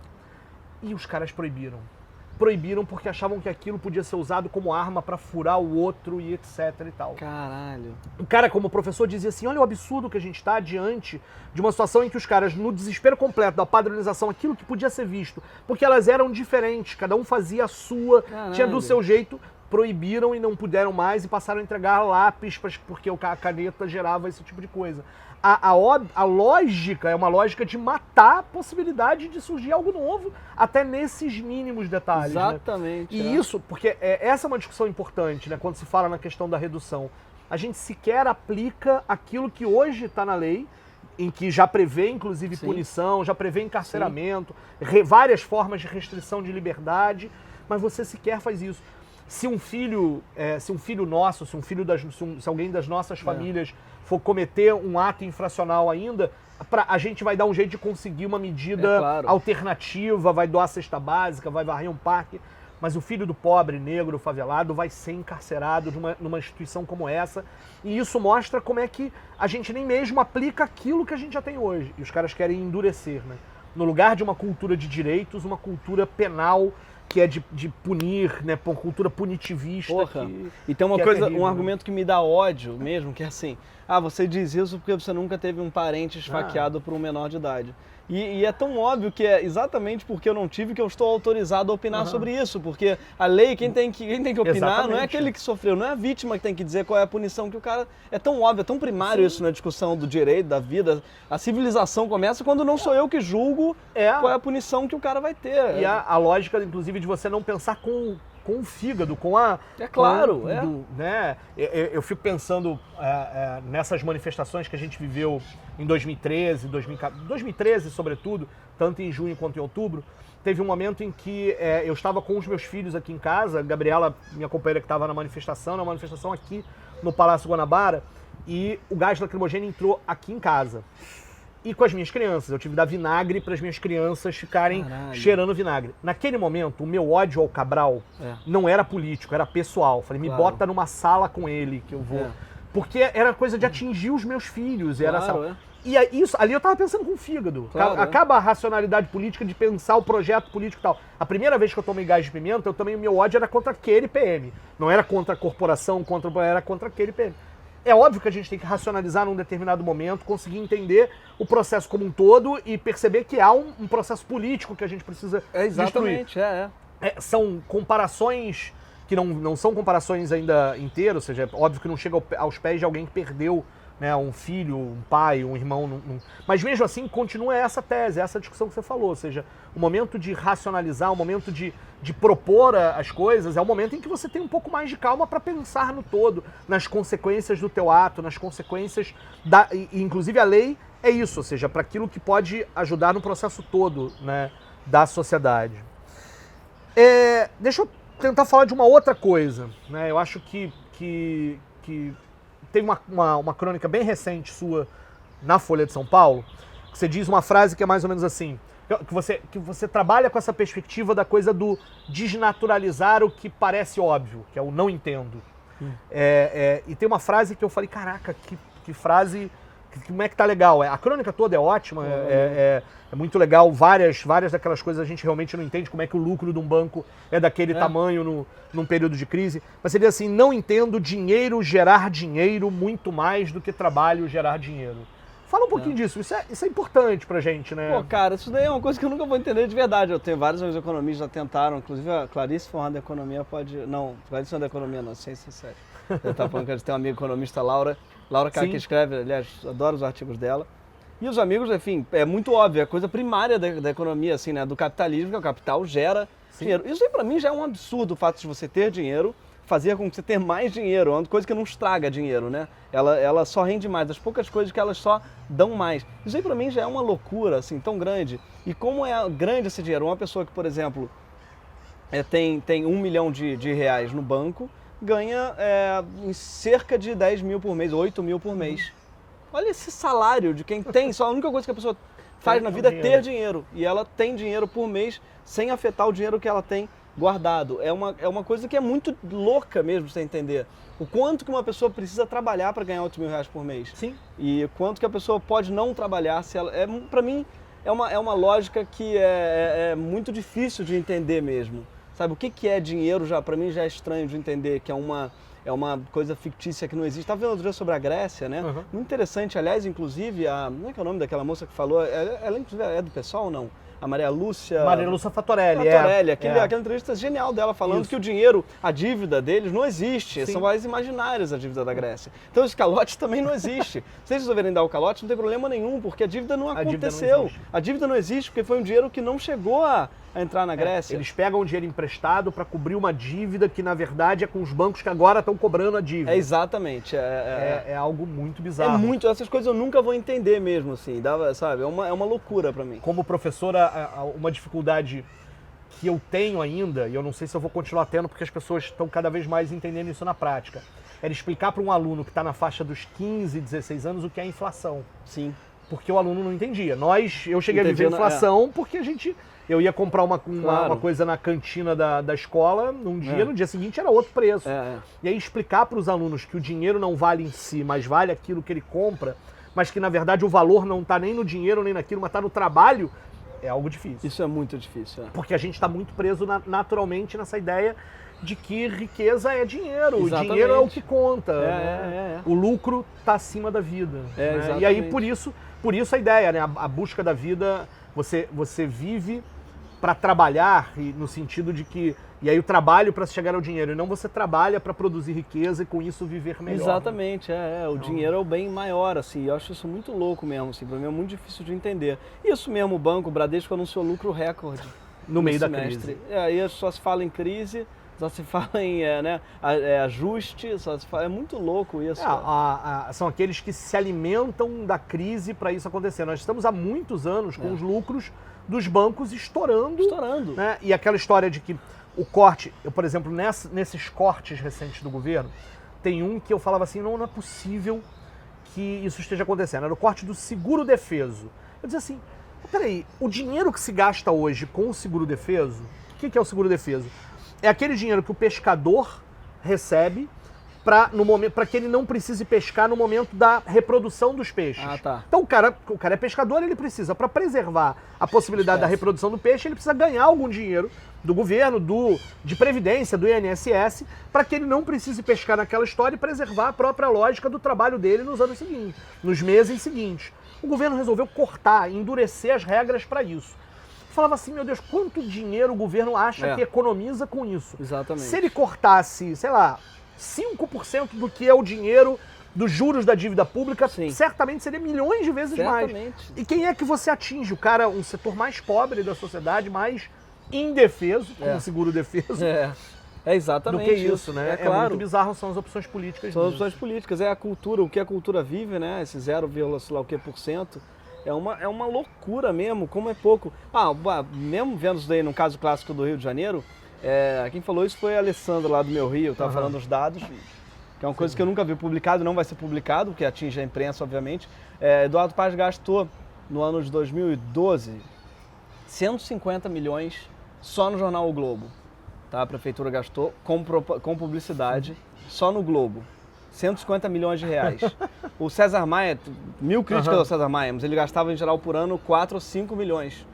E os caras proibiram. Proibiram porque achavam que aquilo podia ser usado como arma para furar o outro e etc e tal. Caralho. O cara, como professor, dizia assim, olha o absurdo que a gente está diante de uma situação em que os caras, no desespero completo da padronização, aquilo que podia ser visto, porque elas eram diferentes, cada um fazia a sua, tinha do seu jeito, proibiram e não puderam mais e passaram a entregar lápis porque a caneta gerava esse tipo de coisa. A lógica é uma lógica de matar a possibilidade de surgir algo novo, até nesses mínimos detalhes. Exatamente. Né? E isso, porque essa é uma discussão importante, né, quando se fala na questão da redução. A gente sequer aplica aquilo que hoje está na lei, em que já prevê, inclusive, punição, já prevê encarceramento, várias formas de restrição de liberdade, mas você sequer faz isso. Se um filho nosso, se alguém das nossas famílias for cometer um ato infracional ainda, a gente vai dar um jeito de conseguir uma medida alternativa, vai doar cesta básica, vai varrer um parque, mas o filho do pobre, negro, favelado vai ser encarcerado numa instituição como essa, e isso mostra como é que a gente nem mesmo aplica aquilo que a gente já tem hoje, e os caras querem endurecer, né? No lugar de uma cultura de direitos, uma cultura penal, que é de punir, né? Uma cultura punitivista. E tem uma coisa, terrível, um argumento que me dá ódio mesmo, que é assim, você diz isso porque você nunca teve um parente esfaqueado por um menor de idade. E é tão óbvio que é exatamente porque eu não tive que eu estou autorizado a opinar sobre isso, porque a lei, quem tem que opinar não é aquele que sofreu, não é a vítima que tem que dizer qual é a punição que o cara... É tão óbvio, é tão primário isso na discussão do direito, da vida. A civilização começa quando não sou eu que julgo qual é a punição que o cara vai ter. E a lógica, inclusive, de você não pensar com o fígado, com a... É claro, né? Eu fico pensando nessas manifestações que a gente viveu em 2013, 2013 sobretudo, tanto em junho quanto em outubro. Teve um momento em que eu estava com os meus filhos aqui em casa, a Gabriela, minha companheira que estava na manifestação aqui no Palácio Guanabara, e o gás lacrimogêneo entrou aqui em casa. E com as minhas crianças, eu tive que dar vinagre para as minhas crianças ficarem cheirando vinagre. Naquele momento, o meu ódio ao Cabral não era político, era pessoal. Falei, me bota numa sala com ele que eu vou. Porque era coisa de atingir os meus filhos. E isso, ali eu tava pensando com o fígado. Acaba a racionalidade política de pensar o projeto político e tal. A primeira vez que eu tomei gás de pimenta, o meu ódio era contra aquele PM. Não era contra a corporação, era contra aquele PM. É óbvio que a gente tem que racionalizar num determinado momento, conseguir entender o processo como um todo e perceber que há um processo político que a gente precisa destruir. São comparações que não são comparações ainda inteiras, ou seja, é óbvio que não chega aos pés de alguém que perdeu, né, um filho, um pai, um irmão. Mas mesmo assim, continua essa tese, essa discussão que você falou. Ou seja, o momento de racionalizar, o momento de propor as coisas, é o momento em que você tem um pouco mais de calma para pensar no todo, nas consequências do teu ato, nas consequências inclusive a lei é isso, ou seja, para aquilo que pode ajudar no processo todo, né, da sociedade. Deixa eu tentar falar de uma outra coisa, né? Eu acho que tem uma crônica bem recente sua na Folha de São Paulo, que você diz uma frase que é mais ou menos assim, que você trabalha com essa perspectiva da coisa do desnaturalizar o que parece óbvio, que é o não entendo. E tem uma frase que eu falei, caraca, que frase, como é que tá legal. A crônica toda é ótima, é muito legal, várias daquelas coisas a gente realmente não entende, como é que o lucro de um banco é daquele tamanho num período de crise. Mas seria assim, não entendo dinheiro gerar dinheiro muito mais do que trabalho gerar dinheiro. Fala um pouquinho disso, isso é importante pra gente, né? Pô, cara, isso daí é uma coisa que eu nunca vou entender de verdade. Eu tenho vários amigos economistas já tentaram, inclusive a Clarice formada em economia pode... Não, Clarice não é da economia não, ciência séria. Eu tava falando que a gente tem uma amiga economista, Laura, cara, que escreve, aliás, adoro os artigos dela. E os amigos, enfim, é muito óbvio, é coisa primária da economia, assim, né? Do capitalismo, que o capital gera dinheiro. Isso aí pra mim já é um absurdo, o fato de você ter dinheiro, fazer com que você tenha mais dinheiro, é uma coisa que não estraga dinheiro, né? Ela só rende mais, das poucas coisas que elas só dão mais. Isso aí pra mim já é uma loucura, assim, tão grande. E como é grande esse dinheiro? Uma pessoa que, por exemplo, tem 1 milhão de reais no banco, ganha cerca de 10 mil por mês, 8 mil por mês. Olha esse salário de quem tem, só a única coisa que a pessoa faz na vida é ter dinheiro. E ela tem dinheiro por mês sem afetar o dinheiro que ela tem guardado. É uma coisa que é muito louca mesmo, você entender. O quanto que uma pessoa precisa trabalhar para ganhar 8 mil reais por mês. Sim. E quanto que a pessoa pode não trabalhar se ela... Para mim, é uma lógica que é muito difícil de entender mesmo. Sabe, o que é dinheiro já, para mim já é estranho de entender, que é uma coisa fictícia que não existe. Estava vendo outro dia sobre a Grécia, né? Muito interessante, aliás, inclusive, não é que é o nome daquela moça que falou, ela inclusive é do pessoal ou não? A Maria Lúcia Fattorelli. Aquela entrevista genial dela falando que o dinheiro, a dívida deles não existe, são as imaginárias a dívida da Grécia. Então esse calote também não existe. Se eles resolverem dar o calote, não tem problema nenhum, porque a dívida não aconteceu. A dívida não existe porque foi um dinheiro que não chegou a entrar na Grécia. Eles pegam o dinheiro emprestado para cobrir uma dívida que, na verdade, é com os bancos que agora estão cobrando a dívida. Exatamente. É algo muito bizarro. Essas coisas eu nunca vou entender mesmo, assim, sabe? É uma loucura para mim. Como professora, uma dificuldade que eu tenho ainda, e eu não sei se eu vou continuar tendo, porque as pessoas estão cada vez mais entendendo isso na prática, era explicar para um aluno que está na faixa dos 15, 16 anos o que é inflação. Sim. Porque o aluno não entendia. Eu cheguei a Entendia, viver inflação porque eu ia comprar uma Claro. coisa na cantina da escola num dia, no dia seguinte era outro preço. E aí explicar para os alunos que o dinheiro não vale em si, mas vale aquilo que ele compra, mas que na verdade o valor não está nem no dinheiro nem naquilo, mas está no trabalho, é algo difícil. Isso é muito difícil. Porque a gente está muito preso naturalmente nessa ideia de que riqueza é dinheiro, Exatamente. o dinheiro é o que conta, o lucro está acima da vida. Né? E aí por isso a ideia, né? A busca da vida, você vive para trabalhar, no sentido de que, e aí o trabalho para chegar ao dinheiro, e não você trabalha para produzir riqueza e com isso viver melhor. Exatamente, o dinheiro é o bem maior, assim, eu acho isso muito louco mesmo, assim, para mim é muito difícil de entender. Isso mesmo, o banco, o Bradesco anunciou lucro recorde. No meio semestre. da crise. Aí só se fala em crise, só se fala em ajuste, só se fala, é muito louco isso. São aqueles que se alimentam da crise para isso acontecer. Nós estamos há muitos anos com os lucros dos bancos estourando. Né? E aquela história de que o corte, por exemplo, nesses cortes recentes do governo, tem um que eu falava assim, não é possível que isso esteja acontecendo. Era o corte do seguro-defeso. Eu dizia assim, peraí, o dinheiro que se gasta hoje com o seguro-defeso, o que é o seguro-defeso? É aquele dinheiro que o pescador recebe para que ele não precise pescar no momento da reprodução dos peixes. Então o cara é pescador, ele precisa, para preservar a possibilidade da reprodução do peixe, ele precisa ganhar algum dinheiro do governo, de previdência, do INSS, para que ele não precise pescar naquela história e preservar a própria lógica do trabalho dele nos anos seguintes, nos meses seguintes. O governo resolveu cortar, endurecer as regras para isso. Eu falava assim, meu Deus, quanto dinheiro o governo acha que economiza com isso? Exatamente. Se ele cortasse, sei lá, 5% do que é o dinheiro dos juros da dívida pública, certamente seria milhões de vezes mais. E quem é que você atinge? O cara, um setor mais pobre da sociedade, mais indefeso, como seguro-defeso. Exatamente do que isso, né? Claro. Muito bizarro, são as opções políticas. São as opções políticas, é a cultura, o que a cultura vive, né? Esse 0, sei lá o que %. É uma loucura mesmo, como é pouco. Mesmo vendo isso daí no caso clássico do Rio de Janeiro, quem falou isso foi a Alessandra lá do Meu Rio, eu estava falando os dados, que é uma coisa que eu nunca vi publicado, não vai ser publicado, porque atinge a imprensa, obviamente. Eduardo Paes gastou, no ano de 2012, 150 milhões só no jornal O Globo. Tá? A prefeitura gastou com publicidade só no Globo. 150 milhões de reais. O César Maia, 1000 críticas ao César Maia, mas ele gastava em geral por ano 4 ou 5 milhões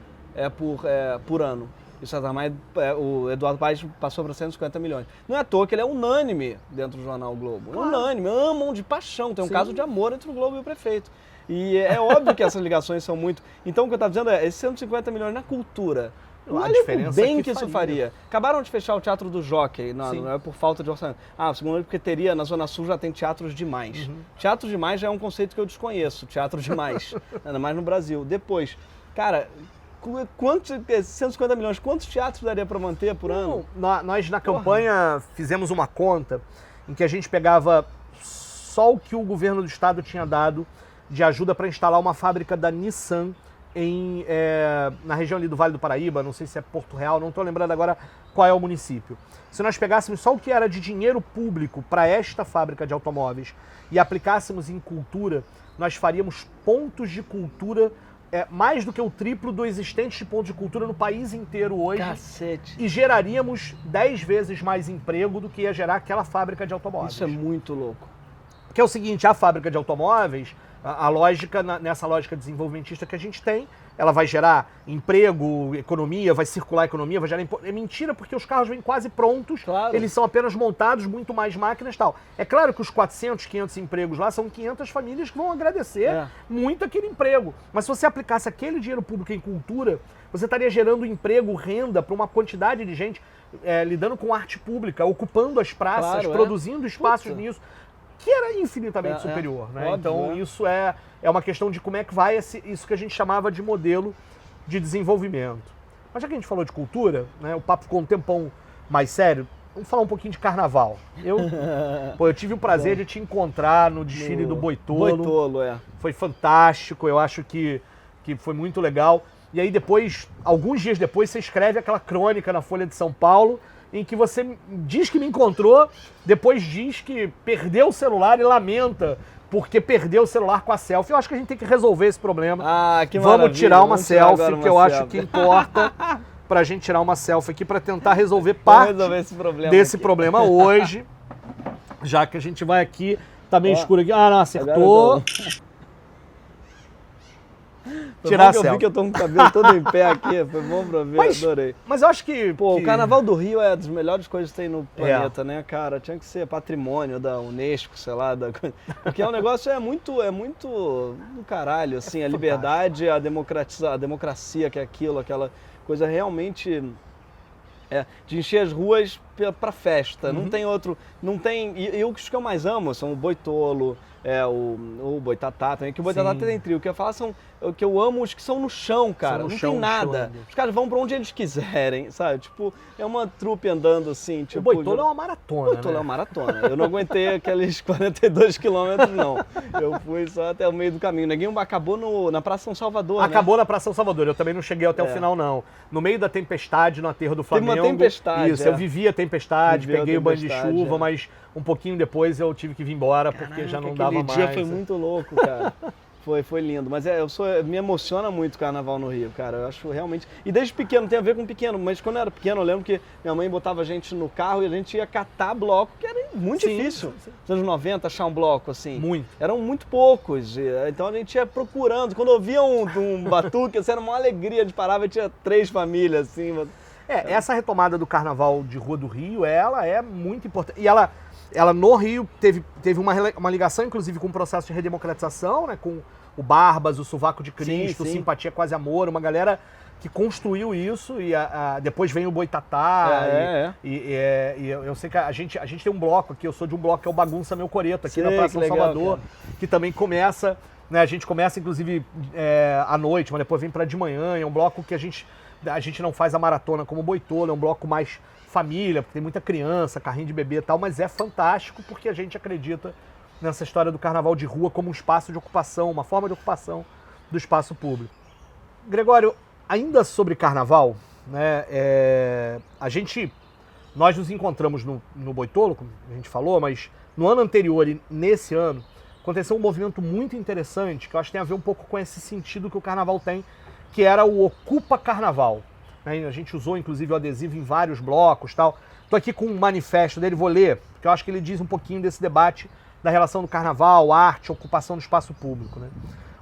por ano. E o César Maia, o Eduardo Paes passou para 150 milhões. Não é à toa que ele é unânime dentro do jornal o Globo. Claro. Unânime, amam de paixão. Tem um caso de amor entre o Globo e o prefeito. E é óbvio que essas ligações são muito... Então o que eu estava dizendo esses 150 milhões na cultura. Olha o bem que isso faria. Acabaram de fechar o Teatro do Jockey, não é por falta de orçamento. Segundo porque na Zona Sul já tem teatros demais. Teatro demais já é um conceito que eu desconheço, teatro demais, ainda mais no Brasil. Depois, cara, 150 milhões, quantos teatros daria para manter por ano? Nós na campanha fizemos uma conta em que a gente pegava só o que o governo do estado tinha dado de ajuda para instalar uma fábrica da Nissan na região ali do Vale do Paraíba, não sei se é Porto Real, não estou lembrando agora qual é o município. Se nós pegássemos só o que era de dinheiro público para esta fábrica de automóveis e aplicássemos em cultura, nós faríamos pontos de cultura mais do que o triplo do existente de pontos de cultura no país inteiro hoje. Cacete. E geraríamos 10 vezes mais emprego do que ia gerar aquela fábrica de automóveis. Isso é muito louco. Que é o seguinte, a fábrica de automóveis, a lógica, nessa lógica desenvolvimentista que a gente tem, ela vai gerar emprego, economia, vai circular a economia, vai gerar... É mentira, porque os carros vêm quase prontos, eles são apenas montados, muito mais máquinas e tal. É claro que os 400, 500 empregos lá são 500 famílias que vão agradecer muito aquele emprego. Mas se você aplicasse aquele dinheiro público em cultura, você estaria gerando emprego, renda para uma quantidade de gente lidando com arte pública, ocupando as praças, produzindo espaços nisso, que era infinitamente superior. Né? Óbvio, então isso é uma questão de como é que vai isso que a gente chamava de modelo de desenvolvimento. Mas já que a gente falou de cultura, né, o papo ficou um tempão mais sério, vamos falar um pouquinho de carnaval. Eu tive o prazer de te encontrar no desfile do Boitolo. Boitolo, Foi fantástico, eu acho que foi muito legal. e aí depois, alguns dias depois, você escreve aquela crônica na Folha de São Paulo, em que você diz que me encontrou, depois diz que perdeu o celular e lamenta porque perdeu o celular com a selfie. Eu acho que a gente tem que resolver esse problema. Ah, que Vamos maravilha. tirar uma Vamos tirar selfie, agora que eu uma acho selfie. que importa pra gente tirar uma selfie aqui pra tentar resolver parte resolver esse problema desse aqui. problema hoje, já que a gente vai aqui, tá meio Ó, escuro aqui. Ah, não, acertou. Agora Foi Tirar bom a que eu vi selfie. que eu tô com o cabelo todo em pé aqui, foi bom pra ver, adorei. Mas eu acho que... Pô, que- o Carnaval do Rio é das melhores coisas que tem no planeta, né, cara? Tinha que ser patrimônio da Unesco, sei lá, porque o negócio é muito do caralho, assim, a liberdade, a democracia que é aquilo, aquela coisa realmente de encher as ruas pra festa. Não tem outro, não tem, e os que eu mais amo são o Boitolo, o Boitatá também, que o Boitatá Sim. tem trio. O que eu falo são, o que eu amo os que são no chão, cara. no Não chão, tem no chão nada. ainda. Os caras vão pra onde eles quiserem, sabe? Tipo, é uma trupe andando assim, tipo... O Boitolo é uma maratona, Boitolo é né? uma maratona. Eu não aguentei aqueles 42 quilômetros, não. Eu fui só até o meio do caminho. O neguinho acabou na Praça São Salvador, Acabou na Praça São Salvador, eu também não cheguei até o É. final, não. No meio da tempestade, no aterro do Teve Flamengo. uma tempestade, Isso, eu vivi a tempestade, Viveu a peguei o banho de tempestade, chuva, mas um pouquinho depois eu tive que vir embora, porque já não dava mais. Aquele dia foi muito louco, cara. Foi lindo. Mas me emociona muito o Carnaval no Rio, cara. Eu acho realmente... E desde pequeno, tem a ver com pequeno, mas quando eu era pequeno eu lembro que minha mãe botava a gente no carro e a gente ia catar bloco, que era muito Sim, difícil. sim. Nos anos 90, achar um bloco, assim. Muito. Eram muito poucos. Então a gente ia procurando. Quando eu via um batuque, assim, era uma alegria. A gente parava e tinha 3 famílias, assim. Essa retomada do Carnaval de Rua do Rio, ela é muito importante. E ela no Rio teve uma ligação, inclusive, com o processo de redemocratização, né? Com o Barbas, o Sovaco de Cristo, Sim. Simpatia Quase Amor, uma galera que construiu isso e depois vem o Boitatá. E eu sei que a gente tem um bloco aqui, eu sou de um bloco que é o Bagunça Meu Coreto, aqui na Praça São Salvador, que também começa, né? A gente começa, inclusive, à noite, mas depois vem para de manhã. É um bloco que a gente não faz a maratona como o Boitolo, é um bloco mais família, porque tem muita criança, carrinho de bebê e tal, mas é fantástico porque a gente acredita nessa história do carnaval de rua como um espaço de ocupação, uma forma de ocupação do espaço público. Gregório, ainda sobre carnaval, né, nós nos encontramos no Boitolo, como a gente falou, mas no ano anterior e nesse ano, aconteceu um movimento muito interessante, que eu acho que tem a ver um pouco com esse sentido que o carnaval tem, que era o Ocupa Carnaval. A gente usou, inclusive, o adesivo em vários blocos e tal. Estou aqui com um manifesto dele, vou ler, porque eu acho que ele diz um pouquinho desse debate da relação do carnaval, arte, ocupação do espaço público, né?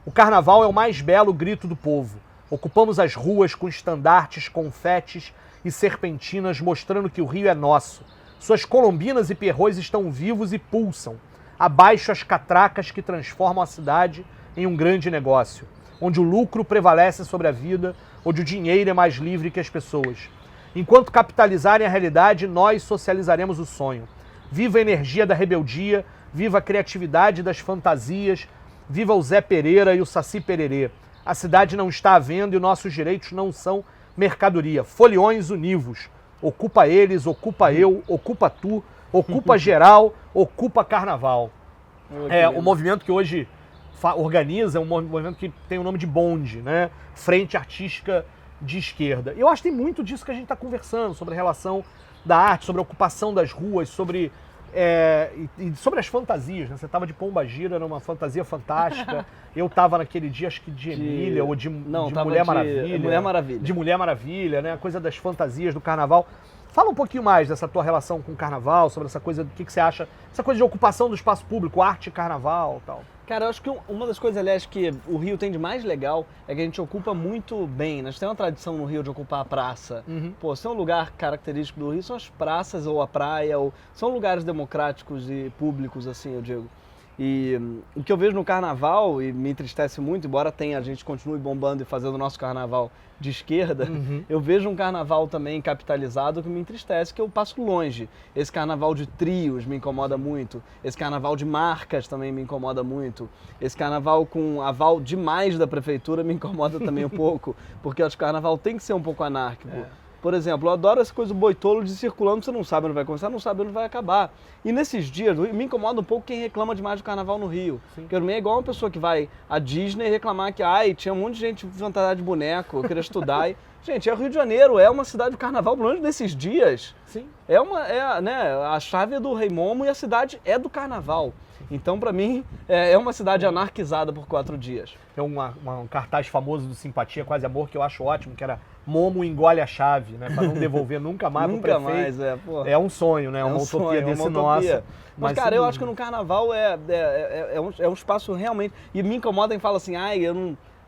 O carnaval é o mais belo grito do povo. Ocupamos as ruas com estandartes, confetes e serpentinas, mostrando que o Rio é nosso. Suas colombinas e perrões estão vivos e pulsam. Abaixo as catracas que transformam a cidade em um grande negócio, onde o lucro prevalece sobre a vida, onde o dinheiro é mais livre que as pessoas. Enquanto capitalizarem a realidade, nós socializaremos o sonho. Viva a energia da rebeldia, viva a criatividade das fantasias, viva o Zé Pereira e o Saci Pererê. A cidade não está à venda e nossos direitos não são mercadoria. Foliões univos. Ocupa eles, ocupa eu, ocupa tu, ocupa geral, ocupa carnaval. O movimento que hoje organiza, um movimento que tem o nome de Bonde, né? Frente Artística de Esquerda. E eu acho que tem muito disso que a gente está conversando, sobre a relação da arte, sobre a ocupação das ruas, sobre as fantasias, né? Você estava de Pombagira, era uma fantasia fantástica. Eu estava naquele dia, acho que de Emília, ou de Mulher Maravilha. Mulher Maravilha. De Mulher Maravilha, né? A coisa das fantasias do carnaval. Fala um pouquinho mais dessa tua relação com o carnaval, sobre essa coisa, do que você acha, essa coisa de ocupação do espaço público, arte e carnaval e tal. Cara, eu acho que uma das coisas, aliás, que o Rio tem de mais legal é que a gente ocupa muito bem. Nós temos uma tradição no Rio de ocupar a praça. Pô, se tem um lugar característico do Rio, são as praças ou a praia, são lugares democráticos e públicos, assim, eu digo. E o que eu vejo no carnaval, e me entristece muito, embora a gente continue bombando e fazendo o nosso carnaval de esquerda, eu vejo um carnaval também capitalizado que me entristece, que eu passo longe. Esse carnaval de trios me incomoda muito, esse carnaval de marcas também me incomoda muito, esse carnaval com aval demais da prefeitura me incomoda também um pouco, porque eu acho que o carnaval tem que ser um pouco anárquico. Por exemplo, eu adoro essa coisa do boitolo de circulando, você não sabe onde vai começar, não sabe onde vai acabar. E nesses dias, me incomoda um pouco quem reclama demais do carnaval no Rio. Porque é igual uma pessoa que vai à Disney reclamar que tinha um monte de gente fantasiada de boneco, eu queria estudar. Gente, é o Rio de Janeiro, é uma cidade do carnaval, pelo menos nesses dias. Sim. Né, a chave é do Rei Momo e a cidade é do carnaval. Então, pra mim, é uma cidade anarquizada por 4 dias. Tem um cartaz famoso do Simpatia Quase Amor que eu acho ótimo, que era Momo engole a chave, né? Pra não devolver nunca mais pro prefeito. Nunca mais, porra. É um sonho, né? É uma utopia desse nosso. Mas, cara, eu acho que no carnaval é um espaço realmente... E me incomoda quem fala assim, eu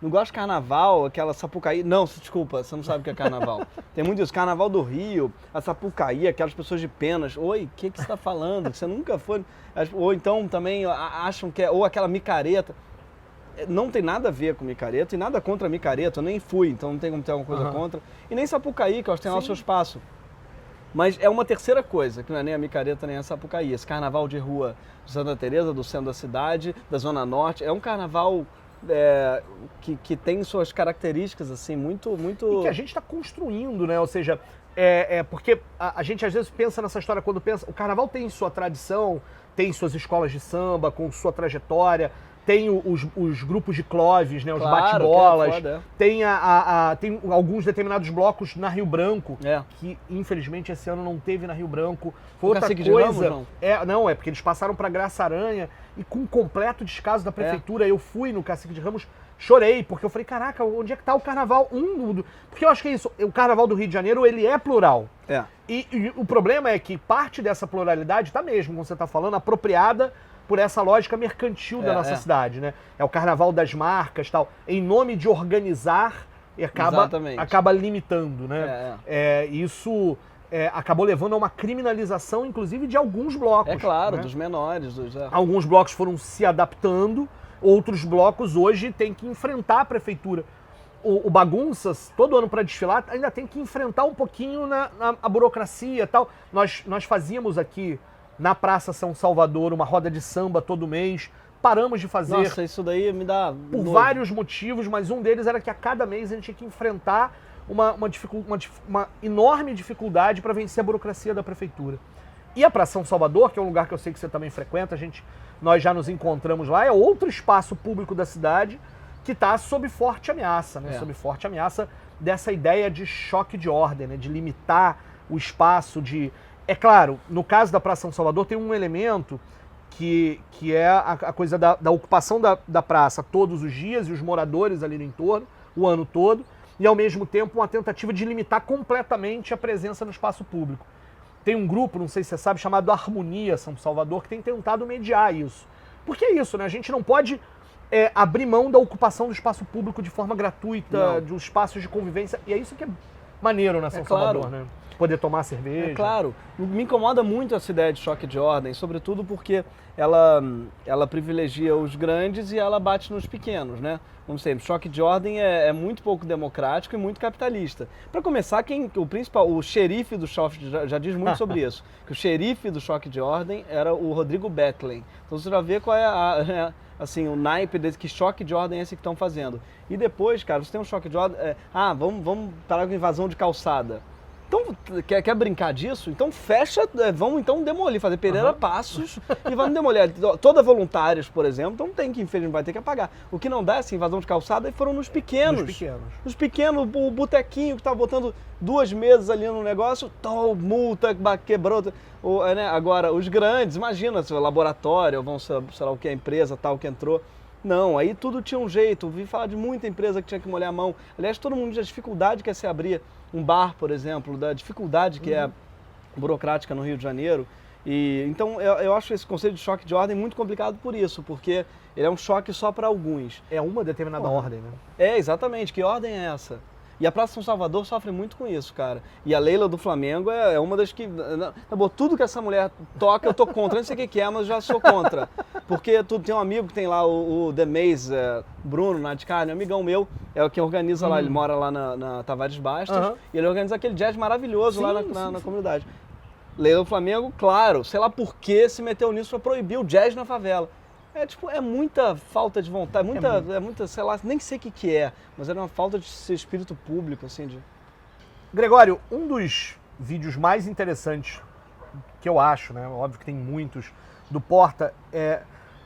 não gosto de carnaval, aquela Sapucaí. Não, desculpa, você não sabe o que é carnaval. Tem muito isso, carnaval do Rio, a Sapucaí, aquelas pessoas de penas. Oi, o que você está falando? Você nunca foi... Ou então também acham que ou aquela micareta. Não tem nada a ver com micareta e nada contra micareta, eu nem fui, então não tem como ter alguma coisa contra. E nem Sapucaí, que eu acho que tem lá o seu espaço. Mas é uma terceira coisa, que não é nem a micareta nem a Sapucaí. Esse carnaval de rua de Santa Teresa, do centro da cidade, da Zona Norte, é um carnaval que tem suas características, assim, muito... E que a gente está construindo, né? Ou seja, porque a gente às vezes pensa nessa história quando pensa... O carnaval tem sua tradição, tem suas escolas de samba, com sua trajetória... Tem os grupos de Clóvis, né, os bate-bolas, tem alguns determinados blocos na Rio Branco, que infelizmente esse ano não teve na Rio Branco. Foi outra coisa. De Ramos, não? É porque eles passaram para Graça Aranha e com completo descaso da prefeitura, eu fui no Cacique de Ramos, chorei, porque eu falei, caraca, onde é que tá o carnaval? Porque eu acho que é isso, o carnaval do Rio de Janeiro, ele é plural. E o problema é que parte dessa pluralidade tá mesmo, como você tá falando, apropriada por essa lógica mercantil da nossa cidade, né? É o carnaval das marcas, tal, em nome de organizar e acaba limitando, né? Isso acabou levando a uma criminalização, inclusive, de alguns blocos. É claro, né? Dos menores. Alguns blocos foram se adaptando, outros blocos hoje têm que enfrentar a prefeitura. O Bagunças, todo ano para desfilar, ainda tem que enfrentar um pouquinho a burocracia e tal. Nós fazíamos aqui na Praça São Salvador uma roda de samba todo mês, paramos de fazer. Nossa, isso daí me dá... Por vários motivos, mas um deles era que a cada mês a gente tinha que enfrentar uma enorme dificuldade para vencer a burocracia da prefeitura. E a Praça São Salvador, que é um lugar que eu sei que você também frequenta, nós já nos encontramos lá, é outro espaço público da cidade que está sob forte ameaça, né? Sob forte ameaça dessa ideia de choque de ordem, né? De limitar o espaço, É claro, no caso da Praça São Salvador tem um elemento que é a coisa da ocupação da praça todos os dias e os moradores ali no entorno, o ano todo, e ao mesmo tempo uma tentativa de limitar completamente a presença no espaço público. Tem um grupo, não sei se você sabe, chamado Harmonia São Salvador, que tem tentado mediar isso. Porque é isso, né? A gente não pode abrir mão da ocupação do espaço público de forma gratuita, dos espaços de convivência, e é isso que é maneiro na São Salvador, né? Poder tomar cerveja. Claro. Me incomoda muito essa ideia de choque de ordem, sobretudo porque ela privilegia os grandes e ela bate nos pequenos, né? Como sempre, choque de ordem é muito pouco democrático e muito capitalista. Para começar, o xerife do choque já diz muito sobre isso, que o xerife do choque de ordem era o Rodrigo Bethlen. Então você já vê qual é o naipe desse que choque de ordem é esse que estão fazendo. E depois, cara, você tem um choque de ordem, vamos parar com invasão de calçada. Então, quer brincar disso? Então fecha, vamos então demolir, fazer Pereira Passos e vamos demolir. Toda voluntários, por exemplo, então infelizmente vai ter que apagar. O que não dá, essa invasão de calçada, e foram nos pequenos. Nos pequenos, o botequinho que estava botando 2 mesas ali no negócio, multa, quebrou. Né? Agora, os grandes, imagina, se o laboratório, sei lá o que, a empresa tal que entrou. Não, aí tudo tinha um jeito. Ouvi falar de muita empresa que tinha que molhar a mão. Aliás, todo mundo diz a dificuldade que é se abrir um bar, por exemplo, da dificuldade que é burocrática no Rio de Janeiro. E então eu acho esse conceito de choque de ordem muito complicado por isso, porque ele é um choque só para alguns. É uma determinada ordem, né? Exatamente. Que ordem é essa? E a Praça São Salvador sofre muito com isso, cara. E a Leila do Flamengo é uma das que... Tudo que essa mulher toca, eu tô contra. Eu não sei o que é, mas eu já sou contra. Porque tem um amigo que tem lá, o The Maze, Bruno Nadcarne, um amigão meu, é o que organiza lá, ele mora lá na Tavares Bastos, e ele organiza aquele jazz maravilhoso lá na comunidade. Leila do Flamengo, claro, sei lá por que se meteu nisso pra proibir o jazz na favela. É muita falta de vontade, muita, sei lá, nem sei o que é, mas era uma falta de ser espírito público, assim, de... Gregório, um dos vídeos mais interessantes que eu acho, né? Óbvio que tem muitos, do Porta,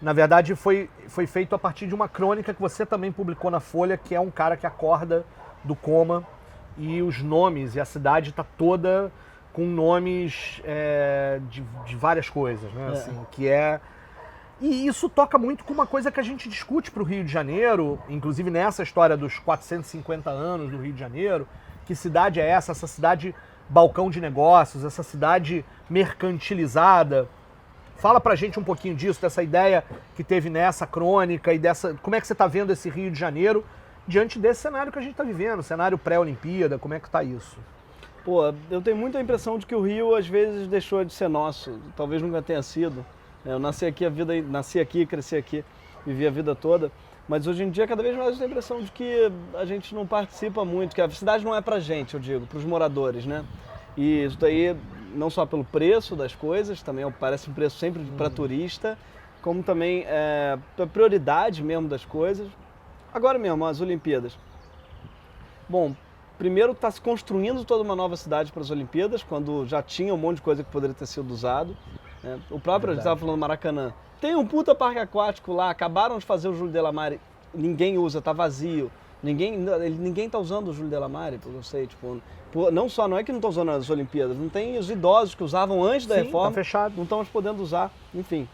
na verdade foi feito a partir de uma crônica que você também publicou na Folha, que é um cara que acorda do coma e os nomes, e a cidade está toda com nomes de várias coisas, né? Assim, E isso toca muito com uma coisa que a gente discute para o Rio de Janeiro, inclusive nessa história dos 450 anos do Rio de Janeiro. Que cidade é essa? Essa cidade balcão de negócios, essa cidade mercantilizada. Fala pra gente um pouquinho disso, dessa ideia que teve nessa crônica e como é que você está vendo esse Rio de Janeiro diante desse cenário que a gente está vivendo, cenário pré-Olimpíada, como é que está isso? Pô, eu tenho muita impressão de que o Rio às vezes deixou de ser nosso, talvez nunca tenha sido. Eu nasci aqui, cresci aqui, vivi a vida toda. Mas hoje em dia, cada vez mais eu tenho a impressão de que a gente não participa muito, que a cidade não é pra gente, eu digo, pros moradores, né? E isso daí, não só pelo preço das coisas, também parece um preço sempre para turista, como também a prioridade mesmo das coisas. Agora mesmo, as Olimpíadas. Bom, primeiro está se construindo toda uma nova cidade para as Olimpíadas, quando já tinha um monte de coisa que poderia ter sido usado. Né? O próprio, a gente estava falando do Maracanã. Tem um puta parque aquático lá, acabaram de fazer o Júlio Delamare, ninguém usa, tá vazio. Ninguém tá usando o Júlio Delamare, porque eu sei, tipo, não é que não estão usando as Olimpíadas, não tem os idosos que usavam antes da reforma, tá fechado. não estão podendo usar, enfim.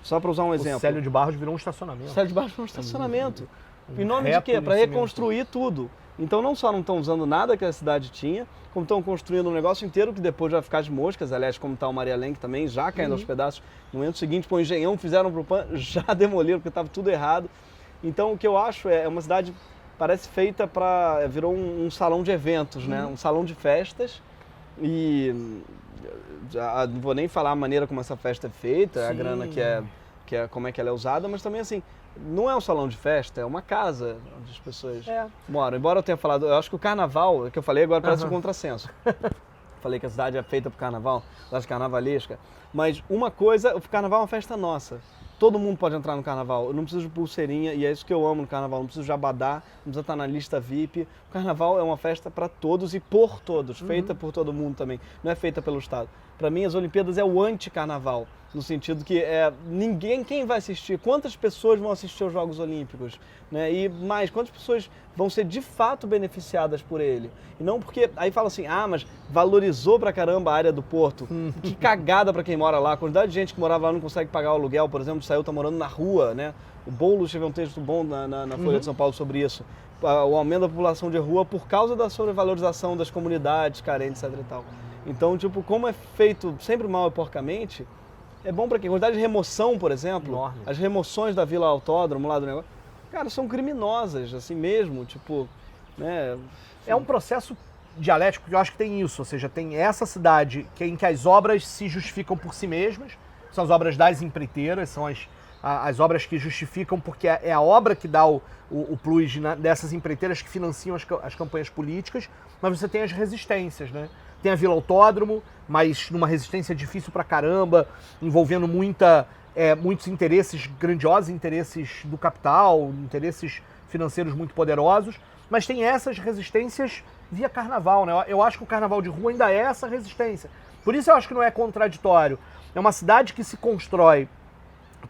Só para usar um exemplo. O Célio de Barros virou um estacionamento. O Célio de Barros virou um estacionamento. Em nome de quê? Para reconstruir tudo. Então não só não estão usando nada que a cidade tinha, como estão construindo um negócio inteiro que depois vai ficar de moscas, aliás, como está o Maria Lenk também, já caindo aos pedaços. No momento seguinte, o Engenhão fizeram pro PAN, já demoliram, porque estava tudo errado. Então o que eu acho é uma cidade, parece feita para... virou um salão de eventos, né? Um salão de festas. E não vou nem falar a maneira como essa festa é feita, a grana como é que ela é usada, mas também assim, não é um salão de festa, é uma casa onde as pessoas moram. Embora eu tenha falado, eu acho que o carnaval, que eu falei agora parece um contrassenso. Falei que a cidade é feita pro carnaval, cidade carnavalesca. Mas uma coisa, o carnaval é uma festa nossa. Todo mundo pode entrar no carnaval. Eu não preciso de pulseirinha, e é isso que eu amo no carnaval. Não preciso de abadá, não precisa estar na lista VIP. O carnaval é uma festa para todos e por todos, feita por todo mundo também. Não é feita pelo Estado. Para mim, as Olimpíadas é o anti-carnaval, no sentido que quem vai assistir, quantas pessoas vão assistir aos Jogos Olímpicos, né? E mais, quantas pessoas vão ser de fato beneficiadas por ele. E não porque, aí fala assim, mas valorizou pra caramba a área do Porto, que cagada pra quem mora lá, a quantidade de gente que morava lá não consegue pagar o aluguel, por exemplo, tá morando na rua, né? O Boulos teve um texto bom na Folha de São Paulo sobre isso, o aumento da população de rua por causa da sobrevalorização das comunidades carentes, etc e tal. Então, tipo, como é feito sempre mal e porcamente, é bom pra quem? A quantidade de remoção, por exemplo, enorme. As remoções da Vila Autódromo lá do negócio, cara, são criminosas, assim mesmo, tipo, né? É um processo dialético que eu acho que tem isso, ou seja, tem essa cidade em que as obras se justificam por si mesmas, são as obras das empreiteiras, são as obras que justificam porque é a obra que dá o plus dessas empreiteiras que financiam as campanhas políticas, mas você tem as resistências, né? Tem a Vila Autódromo, mas numa resistência difícil pra caramba, envolvendo muitos interesses, grandiosos interesses do capital, interesses financeiros muito poderosos, mas tem essas resistências via carnaval, né? Eu acho que o carnaval de rua ainda é essa resistência. Por isso eu acho que não é contraditório. É uma cidade que se constrói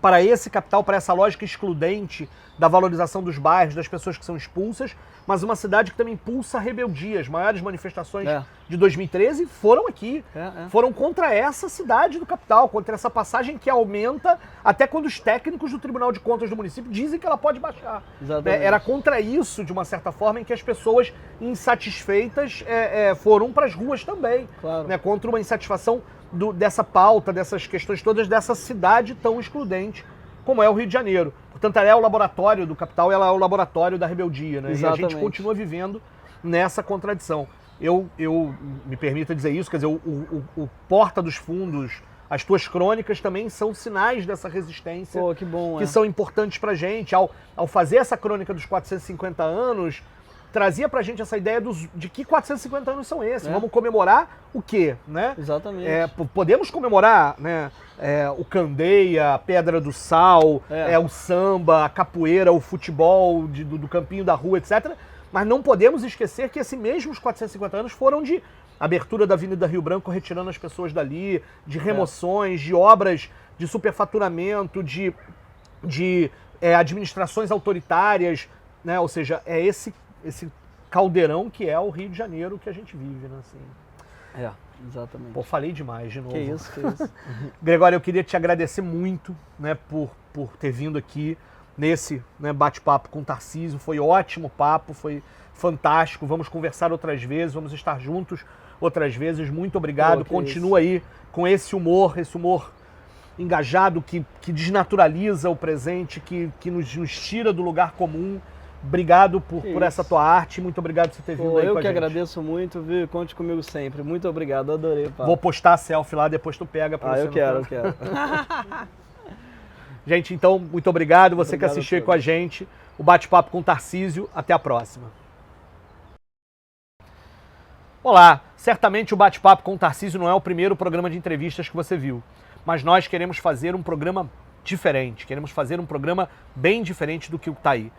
para esse capital, para essa lógica excludente da valorização dos bairros, das pessoas que são expulsas, mas uma cidade que também pulsa rebeldia. As maiores manifestações de 2013 foram aqui, foram contra essa cidade do capital, contra essa passagem que aumenta até quando os técnicos do Tribunal de Contas do município dizem que ela pode baixar. Era contra isso, de uma certa forma, em que as pessoas insatisfeitas foram para as ruas também, né? Contra uma insatisfação dessa pauta, dessas questões todas, dessa cidade tão excludente como é o Rio de Janeiro. Portanto, ela é o laboratório do capital, ela é o laboratório da rebeldia, né? E a gente continua vivendo nessa contradição. Eu me permito dizer isso, quer dizer, o Porta dos Fundos, as tuas crônicas também são sinais dessa resistência. Pô, que bom, que são importantes pra gente. Ao fazer essa crônica dos 450 anos, trazia pra gente essa ideia de que 450 anos são esses. Vamos comemorar o quê, né? Exatamente. Podemos comemorar, né, o candeia, a pedra do sal, o samba, a capoeira, o futebol do campinho da rua, etc. Mas não podemos esquecer que esses mesmos 450 anos foram de abertura da Avenida Rio Branco, retirando as pessoas dali, de remoções, de obras de superfaturamento, de administrações autoritárias, né? Ou seja, é esse caldeirão que é o Rio de Janeiro que a gente vive, né? Assim. Exatamente. Pô, falei demais de novo. Que isso. Gregório, eu queria te agradecer muito, né, por ter vindo aqui nesse, né, bate-papo com o Tarcísio. Foi ótimo papo, foi fantástico. Vamos conversar outras vezes, vamos estar juntos outras vezes. Muito obrigado. Continua aí com esse humor engajado que desnaturaliza o presente, que nos tira do lugar comum. Obrigado por essa tua arte, muito obrigado por você ter vindo aí com a gente. Eu que agradeço muito, viu? Conte comigo sempre. Muito obrigado, adorei, Paulo. Vou postar a selfie lá, depois tu pega pra você. Eu quero. Gente, então, muito obrigado. Você que assistiu aí com a gente. O bate-papo com o Tarcísio. Até a próxima. Olá, certamente o bate-papo com o Tarcísio não é o primeiro programa de entrevistas que você viu, mas nós queremos fazer um programa diferente, queremos fazer um programa bem diferente do que está aí.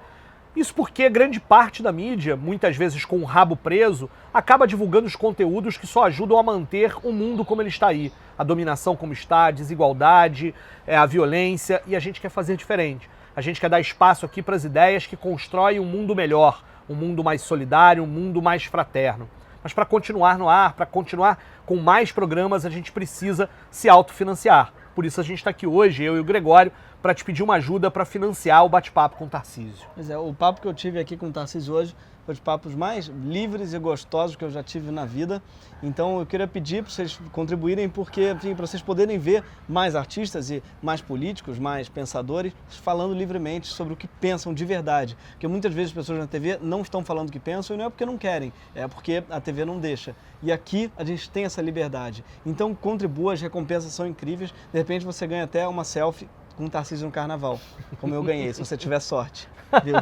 Isso porque grande parte da mídia, muitas vezes com o rabo preso, acaba divulgando os conteúdos que só ajudam a manter o mundo como ele está aí. A dominação como está, a desigualdade, a violência, e a gente quer fazer diferente. A gente quer dar espaço aqui para as ideias que constroem um mundo melhor, um mundo mais solidário, um mundo mais fraterno. Mas para continuar no ar, para continuar com mais programas, a gente precisa se autofinanciar. Por isso a gente está aqui hoje, eu e o Gregório, para te pedir uma ajuda para financiar o bate-papo com o Tarcísio. Pois é, o papo que eu tive aqui com o Tarcísio hoje foi os papos mais livres e gostosos que eu já tive na vida. Então eu queria pedir para vocês contribuírem, porque, enfim, para vocês poderem ver mais artistas e mais políticos, mais pensadores, falando livremente sobre o que pensam de verdade. Porque muitas vezes as pessoas na TV não estão falando o que pensam e não é porque não querem, é porque a TV não deixa. E aqui a gente tem essa liberdade. Então contribua, as recompensas são incríveis. De repente você ganha até uma selfie com o Tarcísio no carnaval, como eu ganhei, se você tiver sorte. Viu?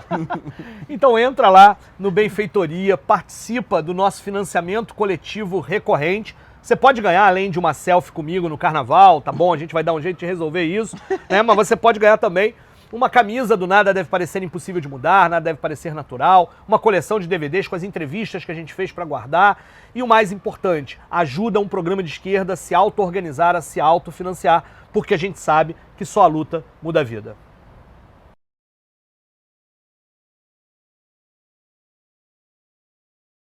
Então entra lá no Benfeitoria, participa do nosso financiamento coletivo recorrente. Você pode ganhar, além de uma selfie comigo no carnaval, tá bom? A gente vai dar um jeito de resolver isso, né? Mas você pode ganhar também uma camisa do Nada Deve Parecer Impossível de Mudar, Nada Deve Parecer Natural, uma coleção de DVDs com as entrevistas que a gente fez para guardar e o mais importante, ajuda um programa de esquerda a se auto-organizar, a se autofinanciar, porque a gente sabe que só a luta muda a vida.